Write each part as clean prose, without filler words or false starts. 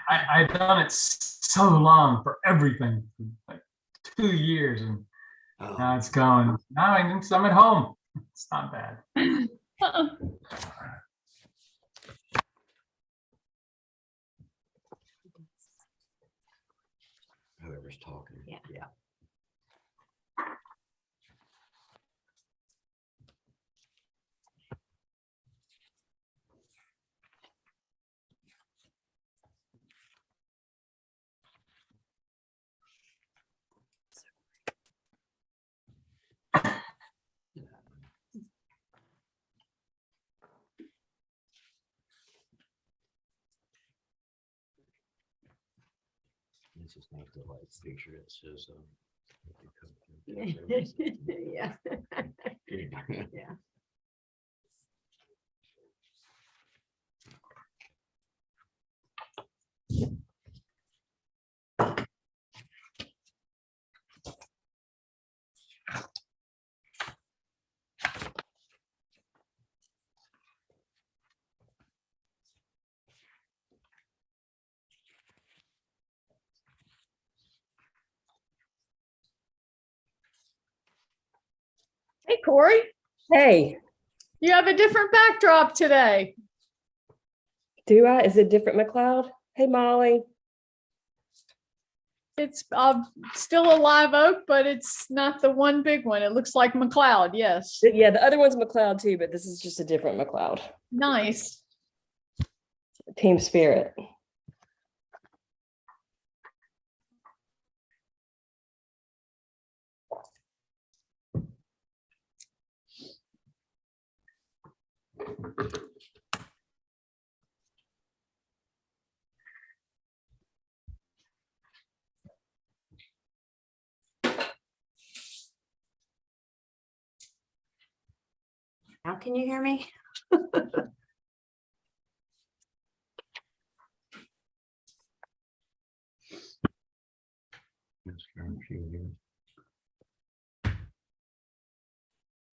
I've done it so long for everything, like 2 years, and now it's going. Now I'm at home. It's not bad. Whoever's talking. Yeah. This is not the light feature. It says, Yeah. Yeah. Hey, Corey, Hey, you have a different backdrop today. do I? Is it different McLeod? Hey, Molly. It's still a live oak, but it's not the one big one. It looks like McLeod. Yes. Yeah, the other one's McLeod too, but this is just a different McLeod. Nice. Team spirit. Now can you hear me?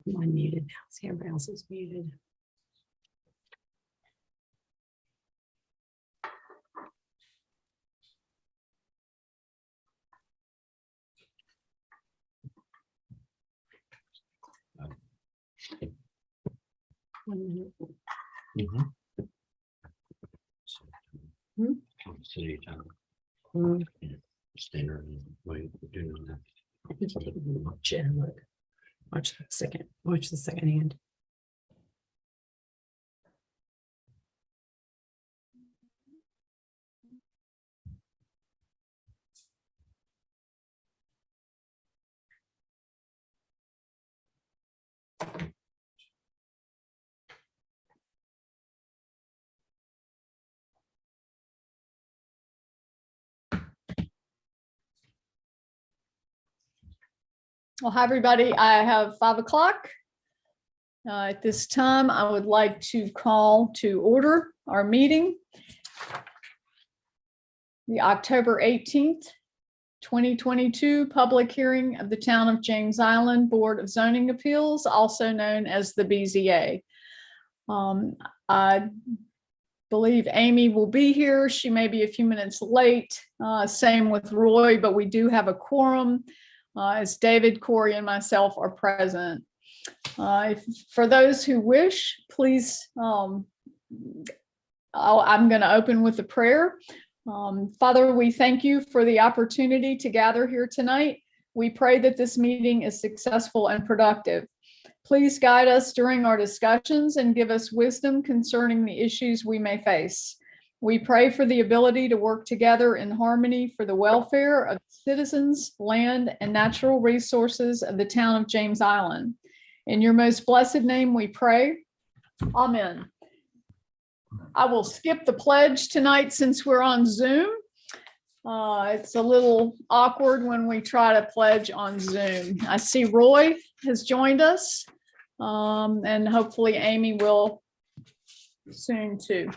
I'm muted now. See, everybody else is muted. City time. Mm. Standard way of doing that. I think you take a watch and look. Watch the second hand. Well, hi, everybody. I have 5 o'clock. At this time, I would like to call to order our meeting. The October 18th, 2022 public hearing of the Town of James Island Board of Zoning Appeals, also known as the BZA. I believe Amy will be here. She may be a few minutes late. Same with Roy, but we do have a quorum as David, Corey, and myself are present. For those who wish, please, I'm going to open with a prayer. Father, we thank you for the opportunity to gather here tonight. We pray that this meeting is successful and productive. Please guide us during our discussions and give us wisdom concerning the issues we may face. We pray for the ability to work together in harmony for the welfare of citizens, land, and natural resources of the Town of James Island. In your most blessed name we pray. Amen. I will skip the pledge tonight since we're on Zoom. It's a little awkward when we try to pledge on Zoom. I see Roy has joined us, and hopefully Amy will soon too.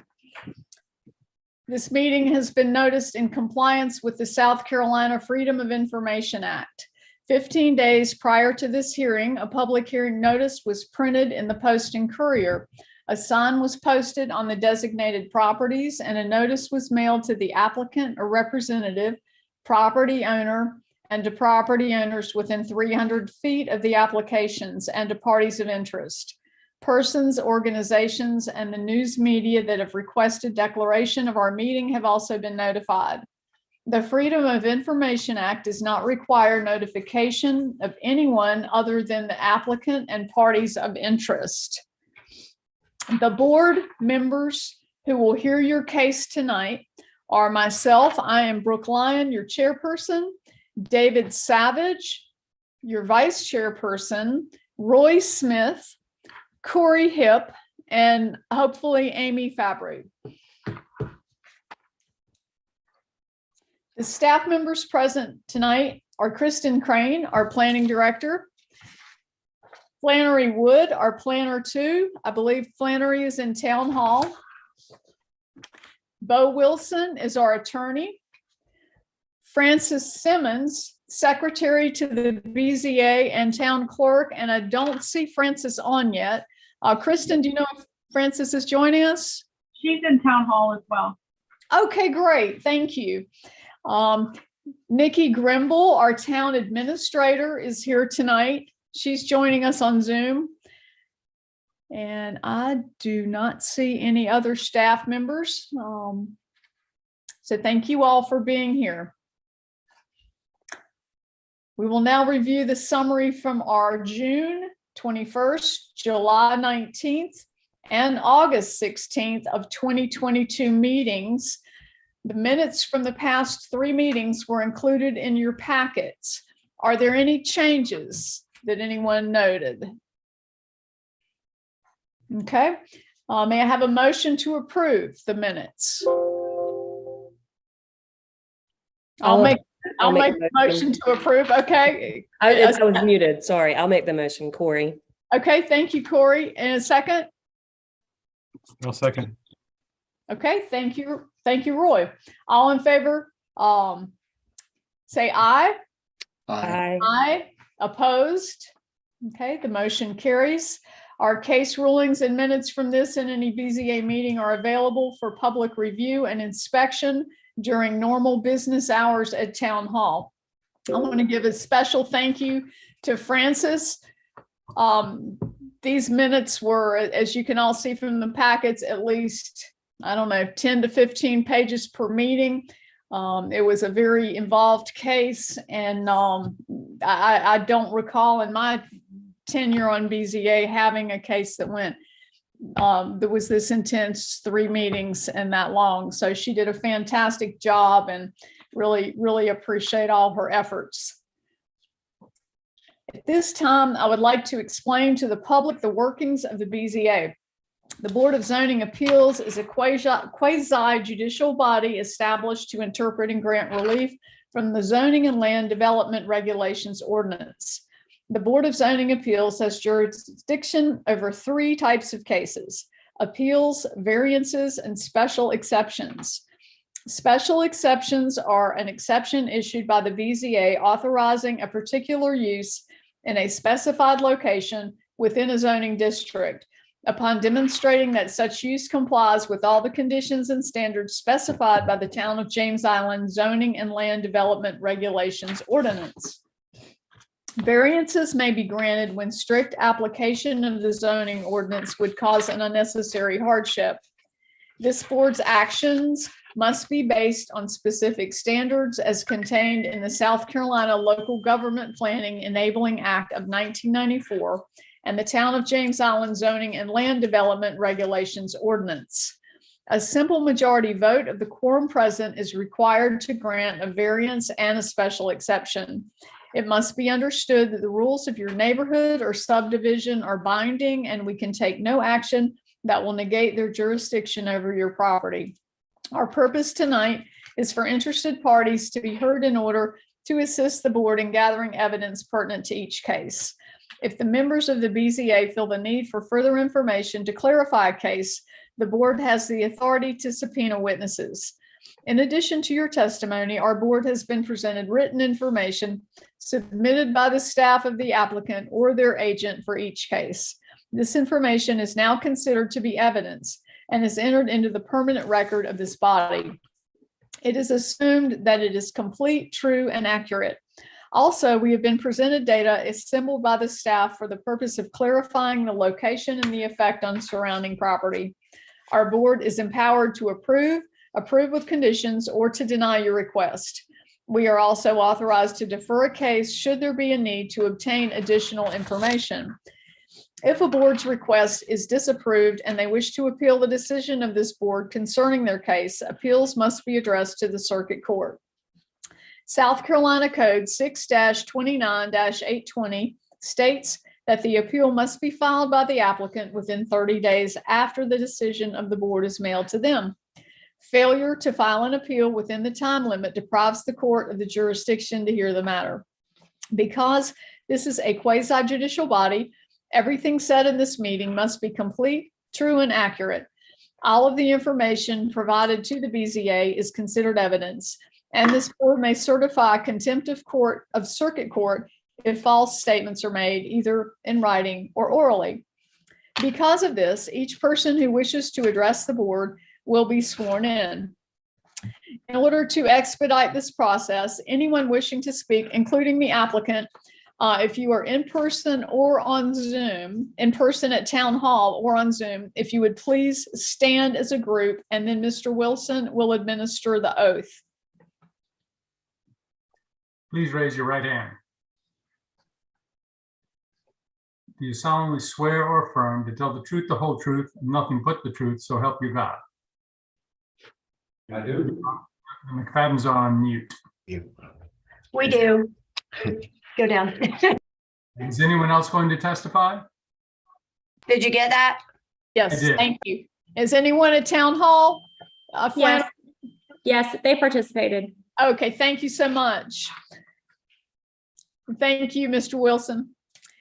This meeting has been noticed in compliance with the South Carolina Freedom of Information Act. 15 days prior to this hearing, a public hearing notice was printed in the Post and Courier. A sign was posted on the designated properties and a notice was mailed to the applicant or representative, property owner, and to property owners within 300 feet of the applications and to parties of interest. Persons, organizations, and the news media that have requested declaration of our meeting have also been notified. The Freedom of Information Act does not require notification of anyone other than the applicant and parties of interest. The board members who will hear your case tonight are myself, I am Brooke Lyon, your chairperson, David Savage, your vice chairperson, Roy Smith, Corey Hipp, and hopefully Amy Fabry. The staff members present tonight are Kristen Crane, our planning director, Flannery Wood, our planner 2. I believe Flannery is in town hall. Bo Wilson is our attorney. Francis Simmons, secretary to the BZA and town clerk, and I don't see Francis on yet. Kristen, do you know if Francis is joining us? She's in town hall as well. Okay, great. Thank you. Nikki Grimble, our town administrator, is here tonight. She's joining us on Zoom. And I do not see any other staff members. So thank you all for being here. We will now review the summary from our June 21st, July 19th, and August 16th of 2022 meetings. The minutes from the past 3 meetings were included in your packets. Are there any changes that anyone noted? Okay. May I have a motion to approve the minutes? I'll make the motion to approve. Okay. I was muted. Sorry. I'll make the motion, Corey. Okay. Thank you, Corey. And a second? I'll second. Okay. Thank you. Thank you, Roy. All in favor, say aye. Aye. Aye. Opposed? Okay, the motion carries. Our case rulings and minutes from this and any BZA meeting are available for public review and inspection during normal business hours at Town Hall. I want to give a special thank you to Francis. These minutes were, as you can all see from the packets, at least, I don't know, 10 to 15 pages per meeting. It was a very involved case, and I don't recall in my tenure on BZA having a case that went, there was this intense 3 meetings and that long. So she did a fantastic job and really, really appreciate all her efforts. At this time, I would like to explain to the public the workings of the BZA. The Board of Zoning Appeals is a quasi-judicial body established to interpret and grant relief from the Zoning and Land Development Regulations Ordinance. The Board of Zoning Appeals has jurisdiction over 3 types of cases: appeals, variances, and special exceptions. Special exceptions are an exception issued by the BZA authorizing a particular use in a specified location within a zoning district, upon demonstrating that such use complies with all the conditions and standards specified by the Town of James Island Zoning and Land Development Regulations Ordinance. Variances may be granted when strict application of the zoning ordinance would cause an unnecessary hardship. This board's actions must be based on specific standards as contained in the South Carolina Local Government Planning Enabling Act of 1994 and the Town of James Island Zoning and Land Development Regulations Ordinance. A simple majority vote of the quorum present is required to grant a variance and a special exception. It must be understood that the rules of your neighborhood or subdivision are binding, and we can take no action that will negate their jurisdiction over your property. Our purpose tonight is for interested parties to be heard in order to assist the board in gathering evidence pertinent to each case. If the members of the BZA feel the need for further information to clarify a case, the board has the authority to subpoena witnesses. In addition to your testimony, our board has been presented written information submitted by the staff of the applicant or their agent for each case. This information is now considered to be evidence and is entered into the permanent record of this body. It is assumed that it is complete, true, and accurate. Also, we have been presented data assembled by the staff for the purpose of clarifying the location and the effect on surrounding property. Our board is empowered to approve with conditions, or to deny your request. We are also authorized to defer a case should there be a need to obtain additional information. If a board's request is disapproved and they wish to appeal the decision of this board concerning their case, appeals must be addressed to the circuit court. South Carolina Code 6-29-820 states that the appeal must be filed by the applicant within 30 days after the decision of the board is mailed to them. Failure to file an appeal within the time limit deprives the court of the jurisdiction to hear the matter. Because this is a quasi-judicial body, everything said in this meeting must be complete, true, and accurate. All of the information provided to the BZA is considered evidence, and this board may certify contempt of circuit court if false statements are made, either in writing or orally. Because of this, each person who wishes to address the board will be sworn in. In order to expedite this process, anyone wishing to speak, including the applicant, if you are in person or on Zoom, in person at Town Hall or on Zoom, if you would please stand as a group, and then Mr. Wilson will administer the oath. Please raise your right hand. Do you solemnly swear or affirm to tell the truth, the whole truth, and nothing but the truth, so help you God? I do. The McFadden's are on mute. We do. Go down. Is anyone else going to testify? Did you get that? Yes, I did. thank you. Is anyone at Town Hall? Yes. Yes, they participated. Okay, thank you so much. Thank you, Mr. Wilson.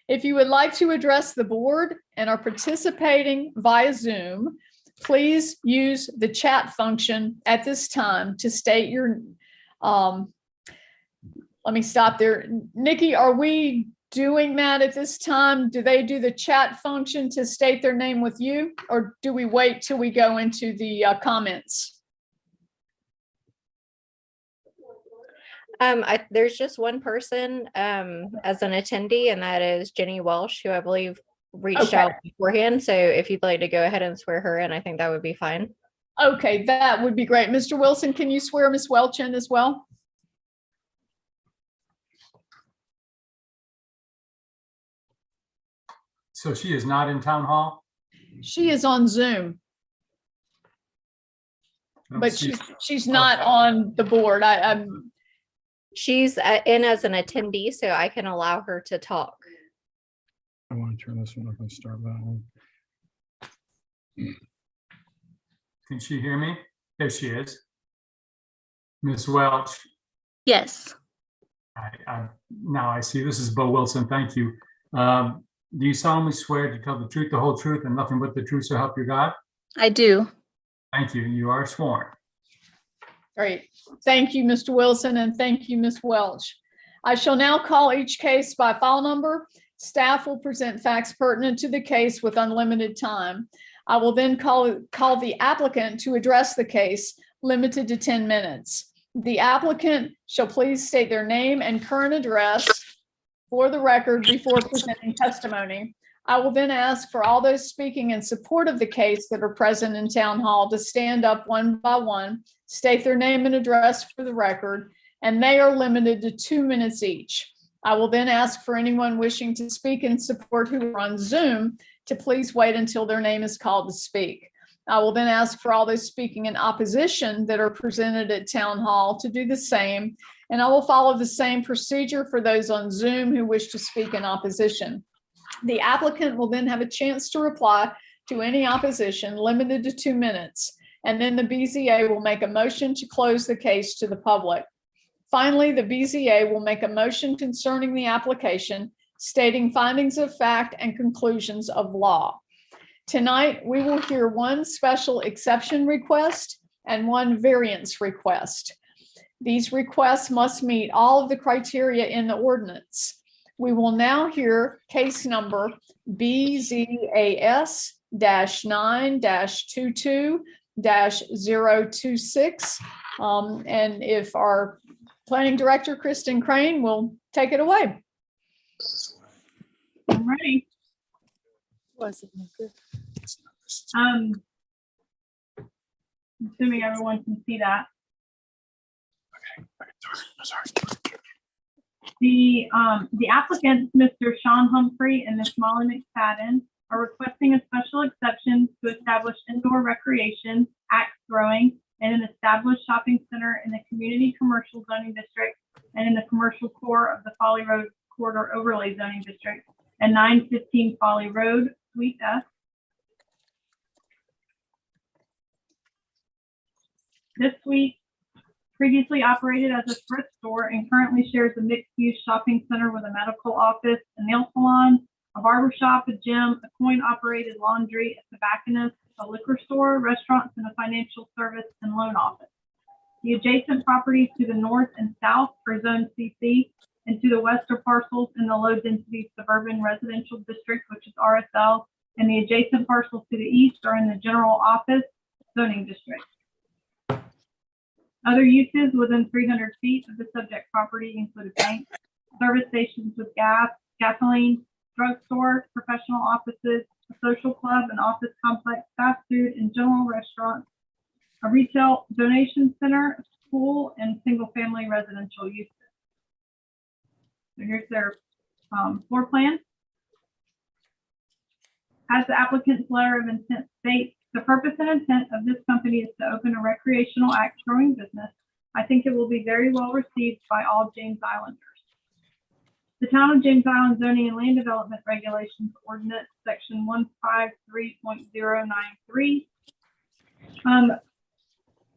If you would like to address the board and are participating via Zoom, please use the chat function at this time to state your, let me stop there. Nikki, are we doing that at this time? Do they do the chat function to state their name with you, or do we wait till we go into the comments? There's just one person as an attendee, and that is Jenny Welsh, who I believe reached out beforehand. So if you'd like to go ahead and swear her in, I think that would be fine. Okay, that would be great. Mr. Wilson, can you swear Ms. Welch in as well? So she is not in Town Hall? She is on Zoom, I don't but see- she's not on the board. I'm She's in as an attendee, so I can allow her to talk. I want to turn this one up and start that one. Can she hear me? There she is. Ms. Welch, Yes. now I see. This is Bo Wilson. Thank you. Do you solemnly swear to tell the truth, the whole truth, and nothing but the truth, so help you God? I do. Thank you. You are sworn. great. Thank you, Mr. Wilson, and thank you, Ms. Welch. I shall now call each case by file number. Staff will present facts pertinent to the case with unlimited time. I will then call the applicant to address the case, limited to 10 minutes. The applicant shall please state their name and current address for the record before presenting testimony. I will then ask for all those speaking in support of the case that are present in Town Hall to stand up one by one, state their name and address for the record, and they are limited to 2 minutes each. I will then ask for anyone wishing to speak in support who are on Zoom to please wait until their name is called to speak. I will then ask for all those speaking in opposition that are presented at Town Hall to do the same, and I will follow the same procedure for those on Zoom who wish to speak in opposition. The applicant will then have a chance to reply to any opposition, limited to 2 minutes, and then the BZA will make a motion to close the case to the public. Finally, the BZA will make a motion concerning the application, stating findings of fact and conclusions of law. Tonight, we will hear one special exception request and one variance request. These requests must meet all of the criteria in the ordinance. We will now hear case number BZAS-9-22-026. And if our planning director, Kristen Crane, will take it away. I'm ready. Assuming everyone can see that. The applicants, Mr. Sean Humphrey and Ms. Molly McFadden, are requesting a special exception to establish indoor recreation, axe throwing, and an established shopping center in the community commercial zoning district and in the commercial core of the Folly Road Corridor Overlay Zoning District and 915 Folly Road, Suite F. This suite previously operated as a thrift store and currently shares a mixed-use shopping center with a medical office, a nail salon, a barber shop, a gym, a coin-operated laundry, a tobacconist, a liquor store, restaurants, and a financial service and loan office. The adjacent properties to the north and south are Zone CC, and to the west are parcels in the low-density suburban residential district, which is RSL, and the adjacent parcels to the east are in the general office zoning district. Other uses within 300 feet of the subject property include a bank, service stations with gas, gasoline, drugstore, professional offices, a social club, an office complex, fast food and general restaurants, a retail donation center, a school, and single-family residential uses. So here's their floor plan. As the applicant's letter of intent states, the purpose and intent of this company is to open a recreational axe throwing business. I think it will be very well received by all James Islanders. The Town of James Island Zoning and Land Development Regulations Ordinance, Section 153.093.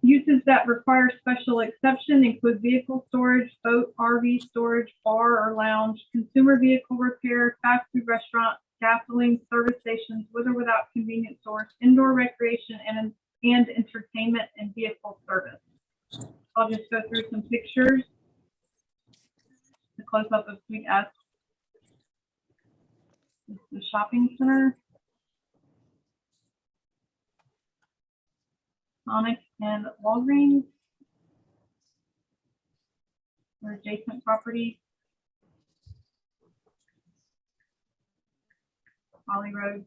Uses that require special exception include vehicle storage, boat, RV storage, bar or lounge, consumer vehicle repair, fast food restaurant, gasoline, service stations with or without convenience stores, indoor recreation and entertainment and vehicle service. I'll just go through some pictures. The close up of Suite S. This is the shopping center. Sonic and Walgreens. Their adjacent property. Holly Road.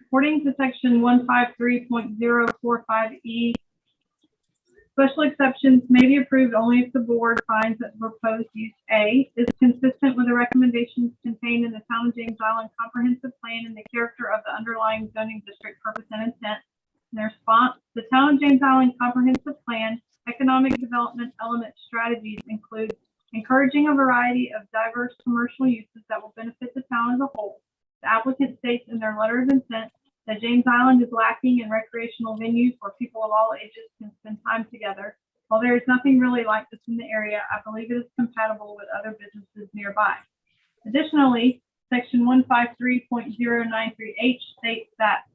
According to section 153.045E, special exceptions may be approved only if the board finds that the proposed use A is consistent with the recommendations contained in the Town of James Island Comprehensive Plan and the character of the underlying zoning district purpose and intent. In their response, the Town of James Island Comprehensive Plan economic development element strategies include encouraging a variety of diverse commercial uses that will benefit the town as a whole. The applicant states in their letter of intent that James Island is lacking in recreational venues where people of all ages can spend time together. While there is nothing really like this in the area, I believe it is compatible with other businesses nearby. Additionally, section 153.093H states that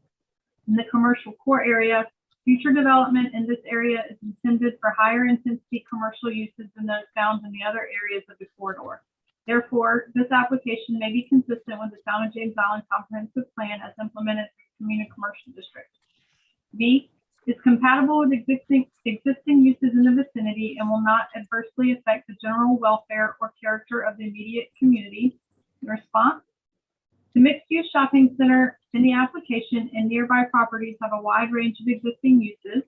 in the commercial core area, future development in this area is intended for higher intensity commercial uses than those found in the other areas of the corridor. Therefore, this application may be consistent with the Town of James Island Comprehensive Plan as implemented through the Community Commercial District. B, is compatible with existing uses in the vicinity and will not adversely affect the general welfare or character of the immediate community. In response, the mixed-use shopping center in the application and nearby properties have a wide range of existing uses.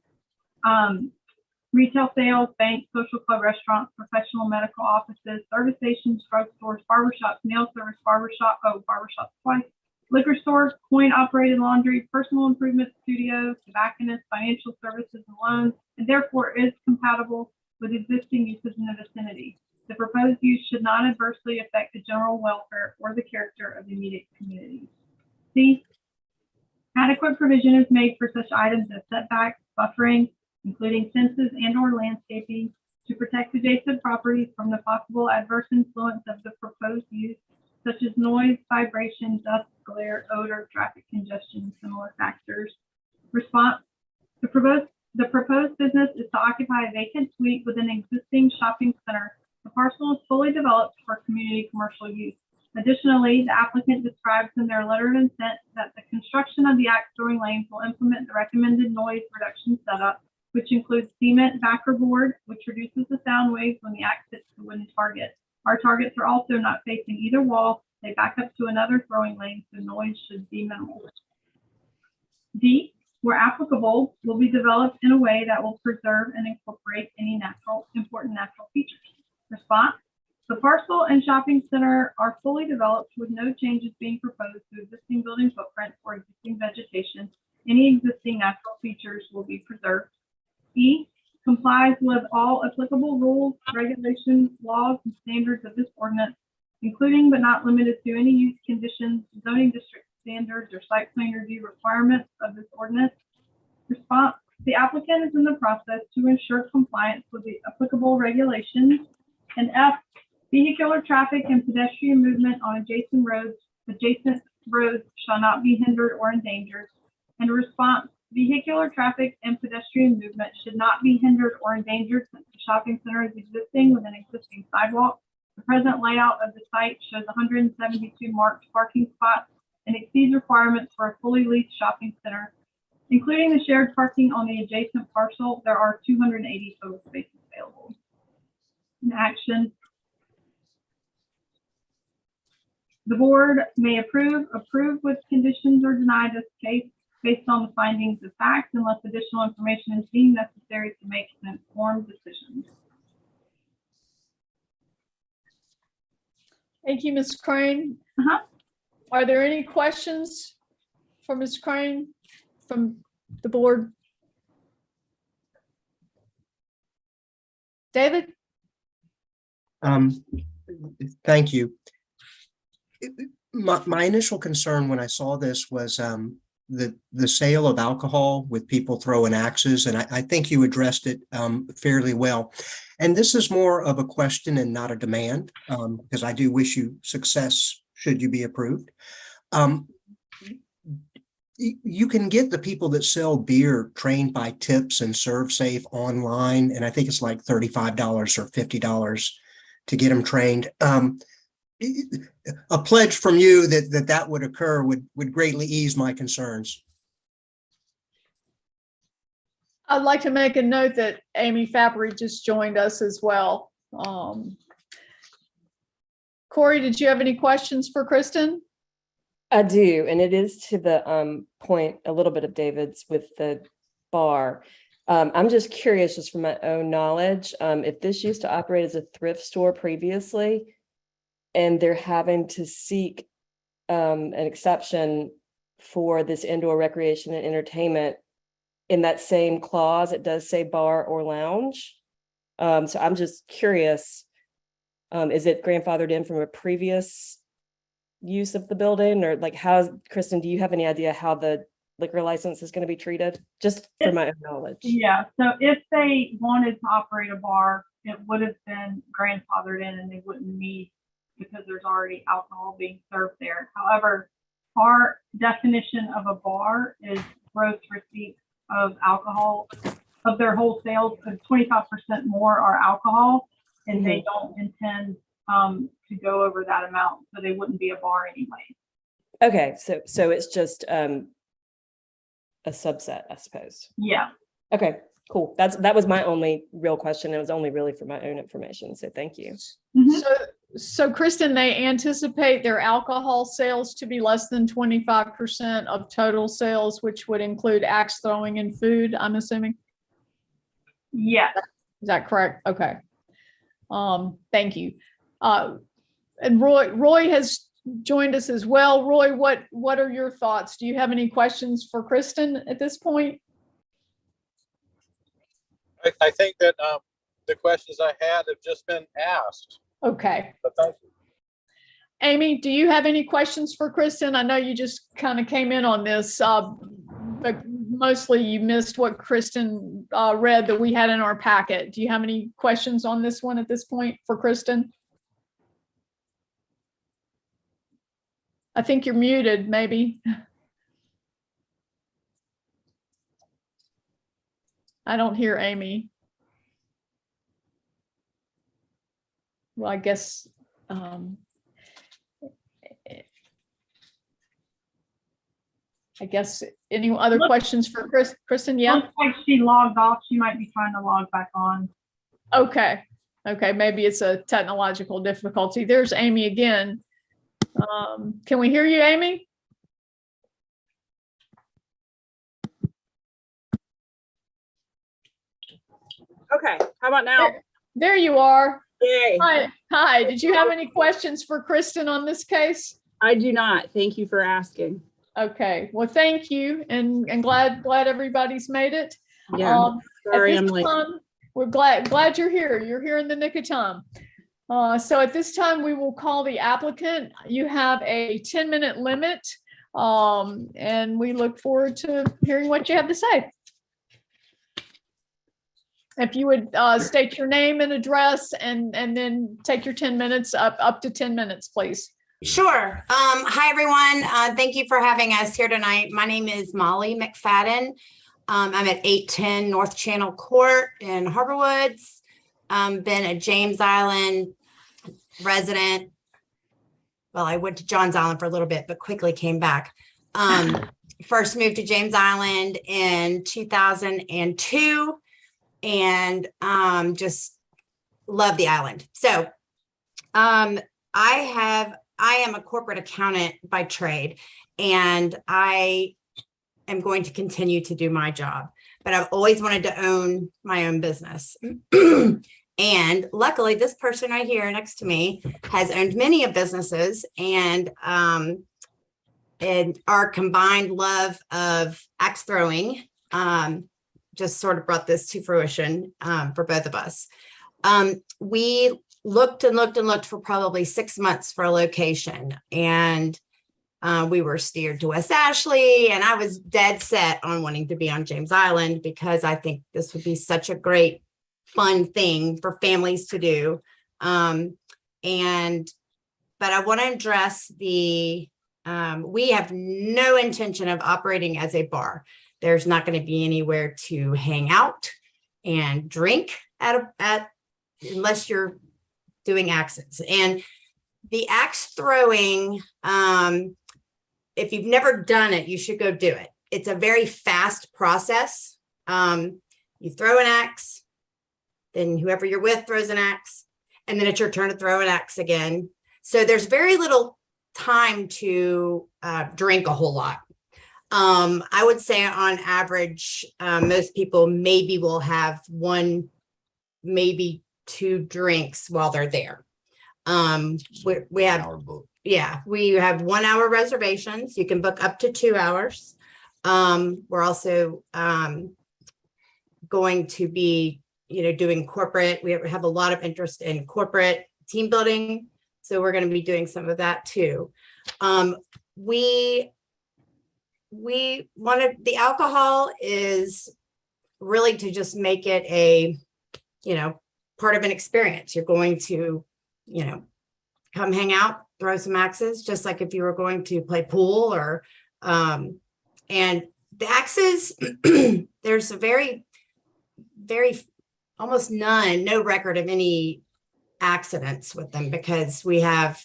Retail sales, banks, social club, restaurants, professional medical offices, service stations, drugstores, barbershops, nail service, barbershops twice, liquor stores, coin-operated laundry, personal improvement studios, tobacconists, financial services and loans, and therefore is compatible with existing uses in the vicinity. The proposed use should not adversely affect the general welfare or the character of the immediate community. C, adequate provision is made for such items as setbacks, buffering, including fences and/or landscaping, to protect adjacent properties from the possible adverse influence of the proposed use, such as noise, vibration, dust, glare, odor, traffic congestion, and similar factors. Response: the proposed business is to occupy a vacant suite within an existing shopping center The parcel is fully developed for community commercial use. Additionally, the applicant describes in their letter of intent that the construction of the axe throwing lanes will implement the recommended noise reduction setup, which includes cement backer board, which reduces the sound waves when the axe hits the wooden target. Our targets are also not facing either wall. They back up to another throwing lane, so noise should be minimal. D, where applicable, will be developed in a way that will preserve and incorporate any important natural features. Response: the parcel and shopping center are fully developed with no changes being proposed to existing building footprint or existing vegetation. Any existing natural features will be preserved. E, complies with all applicable rules, regulations, laws, and standards of this ordinance, including but not limited to any use conditions, zoning district standards, or site plan review requirements of this ordinance. Response: the applicant is in the process to ensure compliance with the applicable regulations. And F, vehicular traffic and pedestrian movement on adjacent roads shall not be hindered or endangered. And response: vehicular traffic and pedestrian movement should not be hindered or endangered since the shopping center is existing with an existing sidewalk. The present layout of the site shows 172 marked parking spots and exceeds requirements for a fully leased shopping center. Including the shared parking on the adjacent parcel, there are 280 total spaces available. In action, the board may approve with conditions, or deny this case based on the findings of fact unless additional information is deemed necessary to make an informed decision. Thank you, Ms. Crane. Are there any questions for Ms. Crane from the board? David? Thank you. My initial concern when I saw this was the sale of alcohol with people throwing axes, and I think you addressed it fairly well. And this is more of a question and not a demand, because I do wish you success should you be approved. You can get the people that sell beer trained by Tips and Serve Safe online, and I think it's like $35 or $50 to get them trained. A pledge from you that would occur would greatly ease my concerns. I'd like to make a note that Amy Fabry just joined us as well. Corey, did you have any questions for Kristen? I do, and it is to the point a little bit of David's with the bar. I'm just curious, just from my own knowledge, if this used to operate as a thrift store previously, and they're having to seek an exception for this indoor recreation and entertainment, in that same clause, it does say bar or lounge. So I'm just curious, is it grandfathered in from a previous use of the building, or like Kristen, do you have any idea how the liquor license is going to be treated? Just for my own knowledge. Yeah, so if they wanted to operate a bar, it would have been grandfathered in and they wouldn't need, because there's already alcohol being served there. However, our definition of a bar is gross receipts of alcohol of their whole sales, because 25% more are alcohol, and they don't intend to go over that amount, so they wouldn't be a bar anyway. Okay, so it's just a subset, I suppose. Yeah. Okay, cool. That was my only real question. It was only really for my own information. So thank you. So Kristen, they anticipate their alcohol sales to be less than 25% of total sales, which would include axe throwing and food, I'm assuming? Yeah. Is that correct? Okay. Thank you. And Roy has joined us as well. Roy, what are your thoughts? Do you have any questions for Kristen at this point? I think that the questions I had have just been asked. Okay. But thank you. Amy, do you have any questions for Kristen? I know you just kind of came in on this, but mostly you missed what Kristen read that we had in our packet. Do you have any questions on this one at this point for Kristen? I think you're muted, maybe. I don't hear Amy. well, I guess, any other questions for Kristen? Yeah. Looks like she logged off. She might be trying to log back on. Okay. Okay. Maybe it's a technological difficulty. There's Amy again. Can we hear you, Amy? Okay, how about now? There you are. Yay. Hi. Hi. Did you have any questions for Kristen on this case? I do not. Thank you for asking. Okay. Well, thank you, and glad everybody's made it. Yeah. Sorry, at I'm this late. time, we're glad you're here. You're here in the nick of time. So at this time, we will call the applicant. You have a 10-minute limit, and we look forward to hearing what you have to say. If you would state your name and address, and then take your 10 minutes, up to 10 minutes, please. Sure. Hi, everyone. Thank you for having us here tonight. My name is Molly McFadden. I'm at 810 North Channel Court in Harbor Woods. Been a James Island resident. Well, I went to Johns Island for a little bit, but quickly came back. First moved to James Island in 2002, and just love the island. So I am a corporate accountant by trade, and I am going to continue to do my job, but I've always wanted to own my own business. And luckily, this person right here next to me has owned many of businesses, and our combined love of axe throwing just sort of brought this to fruition for both of us. We looked and looked and looked for probably 6 months for a location, and we were steered to West Ashley, and I was dead set on wanting to be on James Island because I think this would be such a great, fun thing for families to do. But I want to address we have no intention of operating as a bar. There's not going to be anywhere to hang out and drink at unless you're doing axes. And the axe throwing, if you've never done it, you should go do it. It's a very fast process. You throw an axe, then whoever you're with throws an axe, and then it's your turn to throw an axe again. So there's very little time to drink a whole lot. I would say on average, most people maybe will have one, maybe two drinks while they're there. We have, yeah, we have 1 hour reservations. You can book up to 2 hours. We're also going to be, doing corporate. We have a lot of interest in corporate team building. So we're going to be doing some of that too. We wanted, the alcohol is really to just make it a, part of an experience. You're going to, come hang out, throw some axes, just like if you were going to play pool or, and the axes, there's a very, very, almost no record of any accidents with them because we have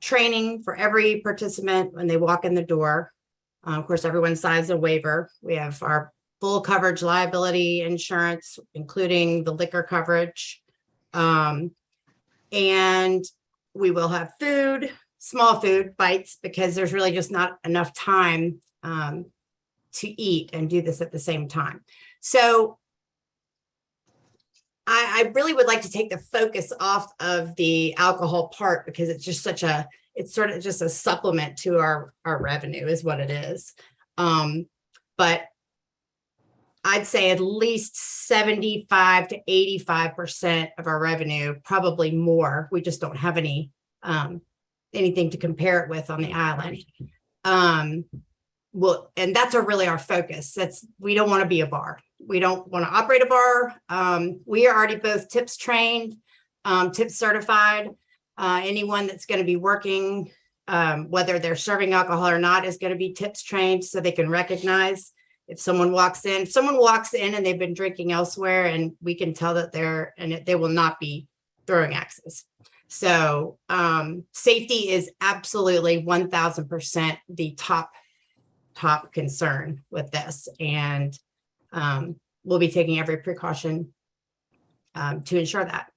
training for every participant when they walk in the door. Of course, everyone signs a waiver. We have our full coverage liability insurance, including the liquor coverage. And we will have food, small food bites, because there's really just not enough time to eat and do this at the same time. So I really would like to take the focus off of the alcohol part because it's just it's sort of just a supplement to our revenue is what it is. But I'd say at least 75 to 85% of our revenue, probably more. We just don't have anything to compare it with on the island. Well, and that's really our focus. We don't want to be a bar. We don't want to operate a bar. We are already both tips trained, tips certified. Anyone that's going to be working, whether they're serving alcohol or not, is going to be tips trained so they can recognize if someone walks in. If someone walks in and they've been drinking elsewhere, and we can tell that they will not be throwing axes. So safety is absolutely 1000% the top concern with this. And we'll be taking every precaution to ensure that.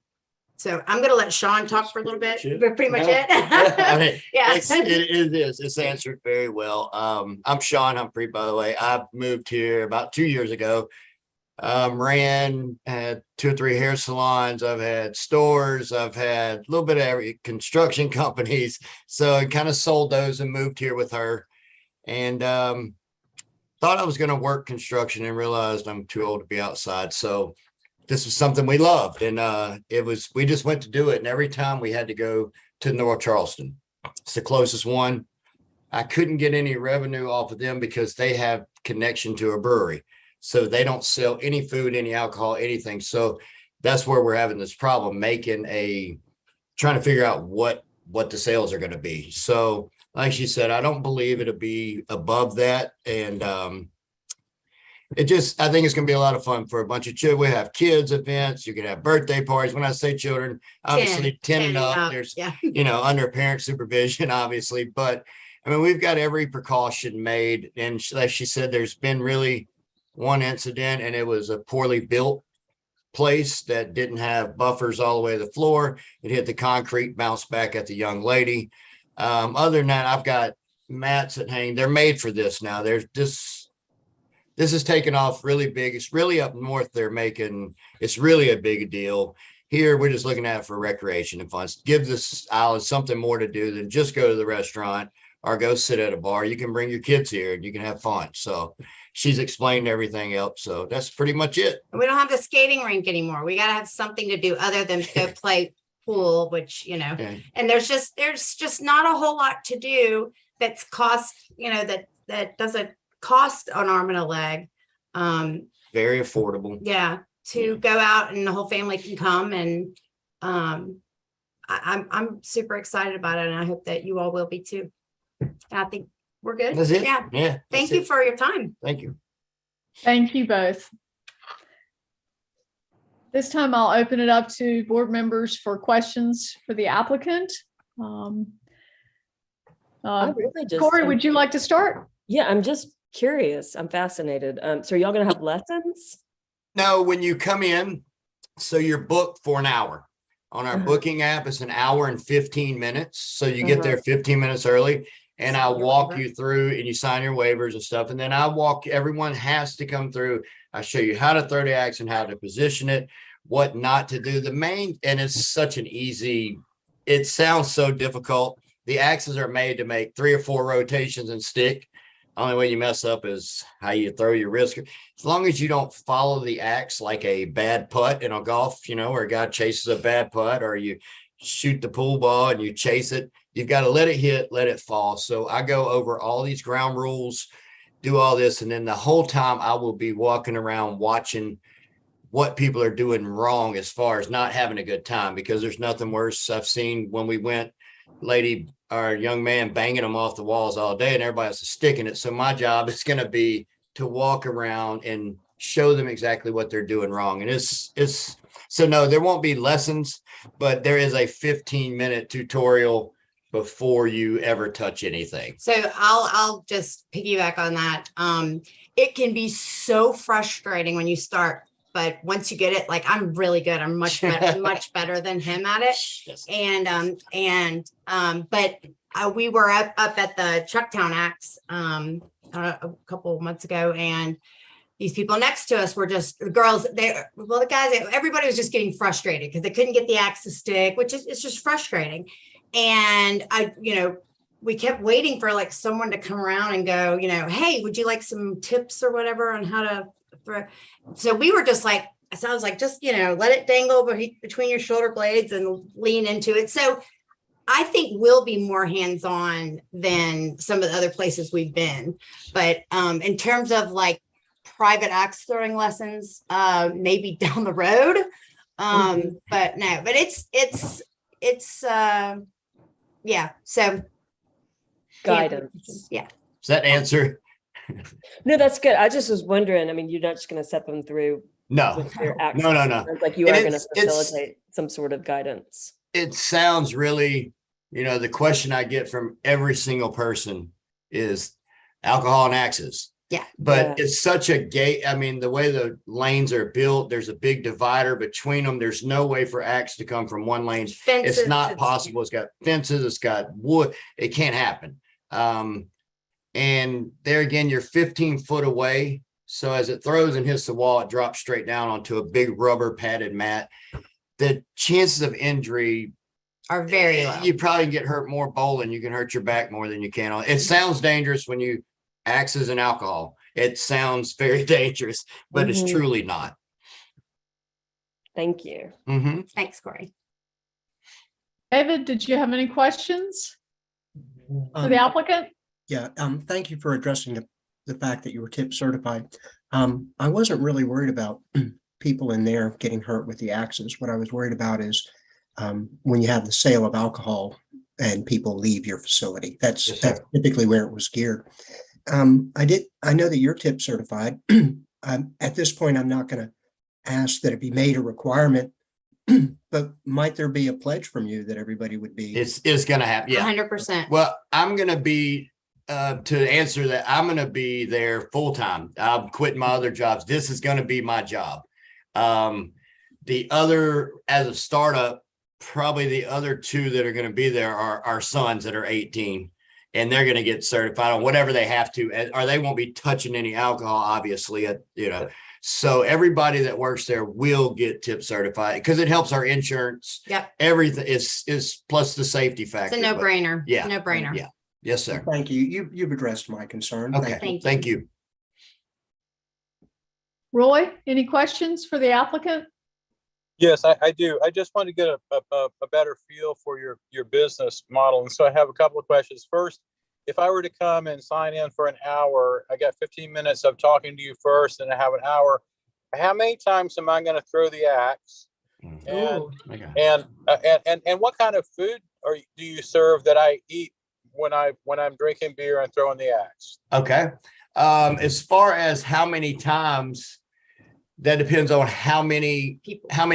So I'm going to let Sean talk for a little bit, but pretty much it. I mean, Yeah. it is. It's answered very well. I'm Sean Humphrey, by the way. I moved here about 2 years ago. Had 2 or 3 hair salons. I've had stores. I've had a little bit of every construction companies. So I kind of sold those and moved here with her. And thought I was going to work construction and realized I'm too old to be outside. So this was something we loved. And we just went to do it. And every time we had to go to North Charleston, it's the closest one. I couldn't get any revenue off of them because they have connection to a brewery. So they don't sell any food, any alcohol, anything. So that's where we're having this problem, trying to figure out what the sales are going to be. So like she said, I don't believe it'll be above that. And I think it's going to be a lot of fun for a bunch of children. We have kids events. You can have birthday parties. When I say children, obviously 10 and up, there's, under parent supervision, obviously. But I mean, we've got every precaution made. And like she said, there's been really one incident, and it was a poorly built place that didn't have buffers all the way to the floor. It hit the concrete, bounced back at the young lady. Other than that, I've got mats that hang. They're made for this now. This is taking off really big. It's really up north. It's really a big deal. Here, we're just looking at it for recreation and fun. Give this island something more to do than just go to the restaurant or go sit at a bar. You can bring your kids here and you can have fun. So she's explained everything else. So that's pretty much it. We don't have the skating rink anymore. We got to have something to do other than go play pool, which, and there's just not a whole lot to do that's cost, that doesn't cost an arm and a leg. Very affordable. Yeah. To go out and the whole family can come. And I'm super excited about it. And I hope that you all will be too. And I think we're good. That's it. Yeah. Thank you for your time. Thank you. Thank you both. This time I'll open it up to board members for questions for the applicant. Corey, would you like to start? Yeah, I'm just curious. I'm fascinated. So are y'all going to have lessons? No, when you come in, so you're booked for an hour. On our booking app, it's an hour and 15 minutes. So you get there 15 minutes early. And I'll walk you through and you sign your waivers and stuff. And then everyone has to come through. I show you how to throw the axe and how to position it, what not to do. And it's such it sounds so difficult. The axes are made to make 3 or 4 rotations and stick. Only way you mess up is how you throw your wrist. As long as you don't follow the axe like a bad putt in a golf, where a guy chases a bad putt, or you shoot the pool ball and you chase it. You've got to let it hit, let it fall. So I go over all these ground rules, do all this. And then the whole time I will be walking around watching what people are doing wrong as far as not having a good time, because there's nothing worse. I've seen when we went, our young man banging them off the walls all day and everybody else is sticking it. So my job is going to be to walk around and show them exactly what they're doing wrong. And so no, there won't be lessons, but there is a 15-minute tutorial before you ever touch anything. So I'll just piggyback on that. It can be so frustrating when you start, but once you get it, like I'm really good. I'm much better, much better than him at it. Yes. But we were up at the Trucktown Axe a couple of months ago, and these people next to us were just the girls. The guys, everybody was just getting frustrated because they couldn't get the axe to stick, which is it's just frustrating. And we kept waiting for like someone to come around and go, hey, would you like some tips or whatever on how to throw? So we were just like, so I was like, just, let it dangle between your shoulder blades and lean into it. So I think we'll be more hands-on than some of the other places we've been. But in terms of like private axe throwing lessons, maybe down the road. But no, but it's yeah. So guidance. Yeah. Does that answer? No, that's good. I just was wondering, I mean, you're not just going to set them through. No, with your axe. no. Like you are going to facilitate some sort of guidance. it sounds really, the question I get from every single person is alcohol and axes. Yeah. But it's such a gate. I mean, the way the lanes are built, there's a big divider between them. There's no way for axe to come from one lane. Fences It's not to- possible. It's got fences, it's got wood. It can't happen. And there again, you're 15 foot away. So as it throws and hits the wall, it drops straight down onto a big rubber padded mat. The chances of injury are very low. You probably get hurt more bowling. You can hurt your back more than you can on. It sounds dangerous when you axes and alcohol. It sounds very dangerous, but it's truly not. Thank you. Thanks, Corey. David, did you have any questions for the applicant? Yeah, thank you for addressing the fact that you were tip certified. I wasn't really worried about people in there getting hurt with the axes. What I was worried about is when you have the sale of alcohol and people leave your facility. That's typically where it was geared. I know that you're tip certified. At this point, I'm not going to ask that it be made a requirement, but might there be a pledge from you that everybody would be? It's going to happen. Yeah. 100%. Well, I'm going to be, to answer that, I'm going to be there full time. I'm quitting my other jobs. This is going to be my job. The other, as a startup, probably the other two that are going to be there are our sons that are 18, and they're going to get certified on whatever they have to, or they won't be touching any alcohol, obviously, so everybody that works there will get tip certified because it helps our insurance. Yep. Everything is plus the safety factor. It's a no-brainer. Yeah. No-brainer. Yeah. Yes, sir. Thank you. You've addressed my concern. Okay. Thank you. Roy, any questions for the applicant? Yes, I do. I just want to get a better feel for your business model. And so I have a couple of questions. First, if I were to come and sign in for an hour, I got 15 minutes of talking to you first, and I have an hour. How many times am I going to throw the axe? And what kind of food do you serve that I eat when I'm drinking beer and throwing the axe? Okay. As far as how many times, that depends on how many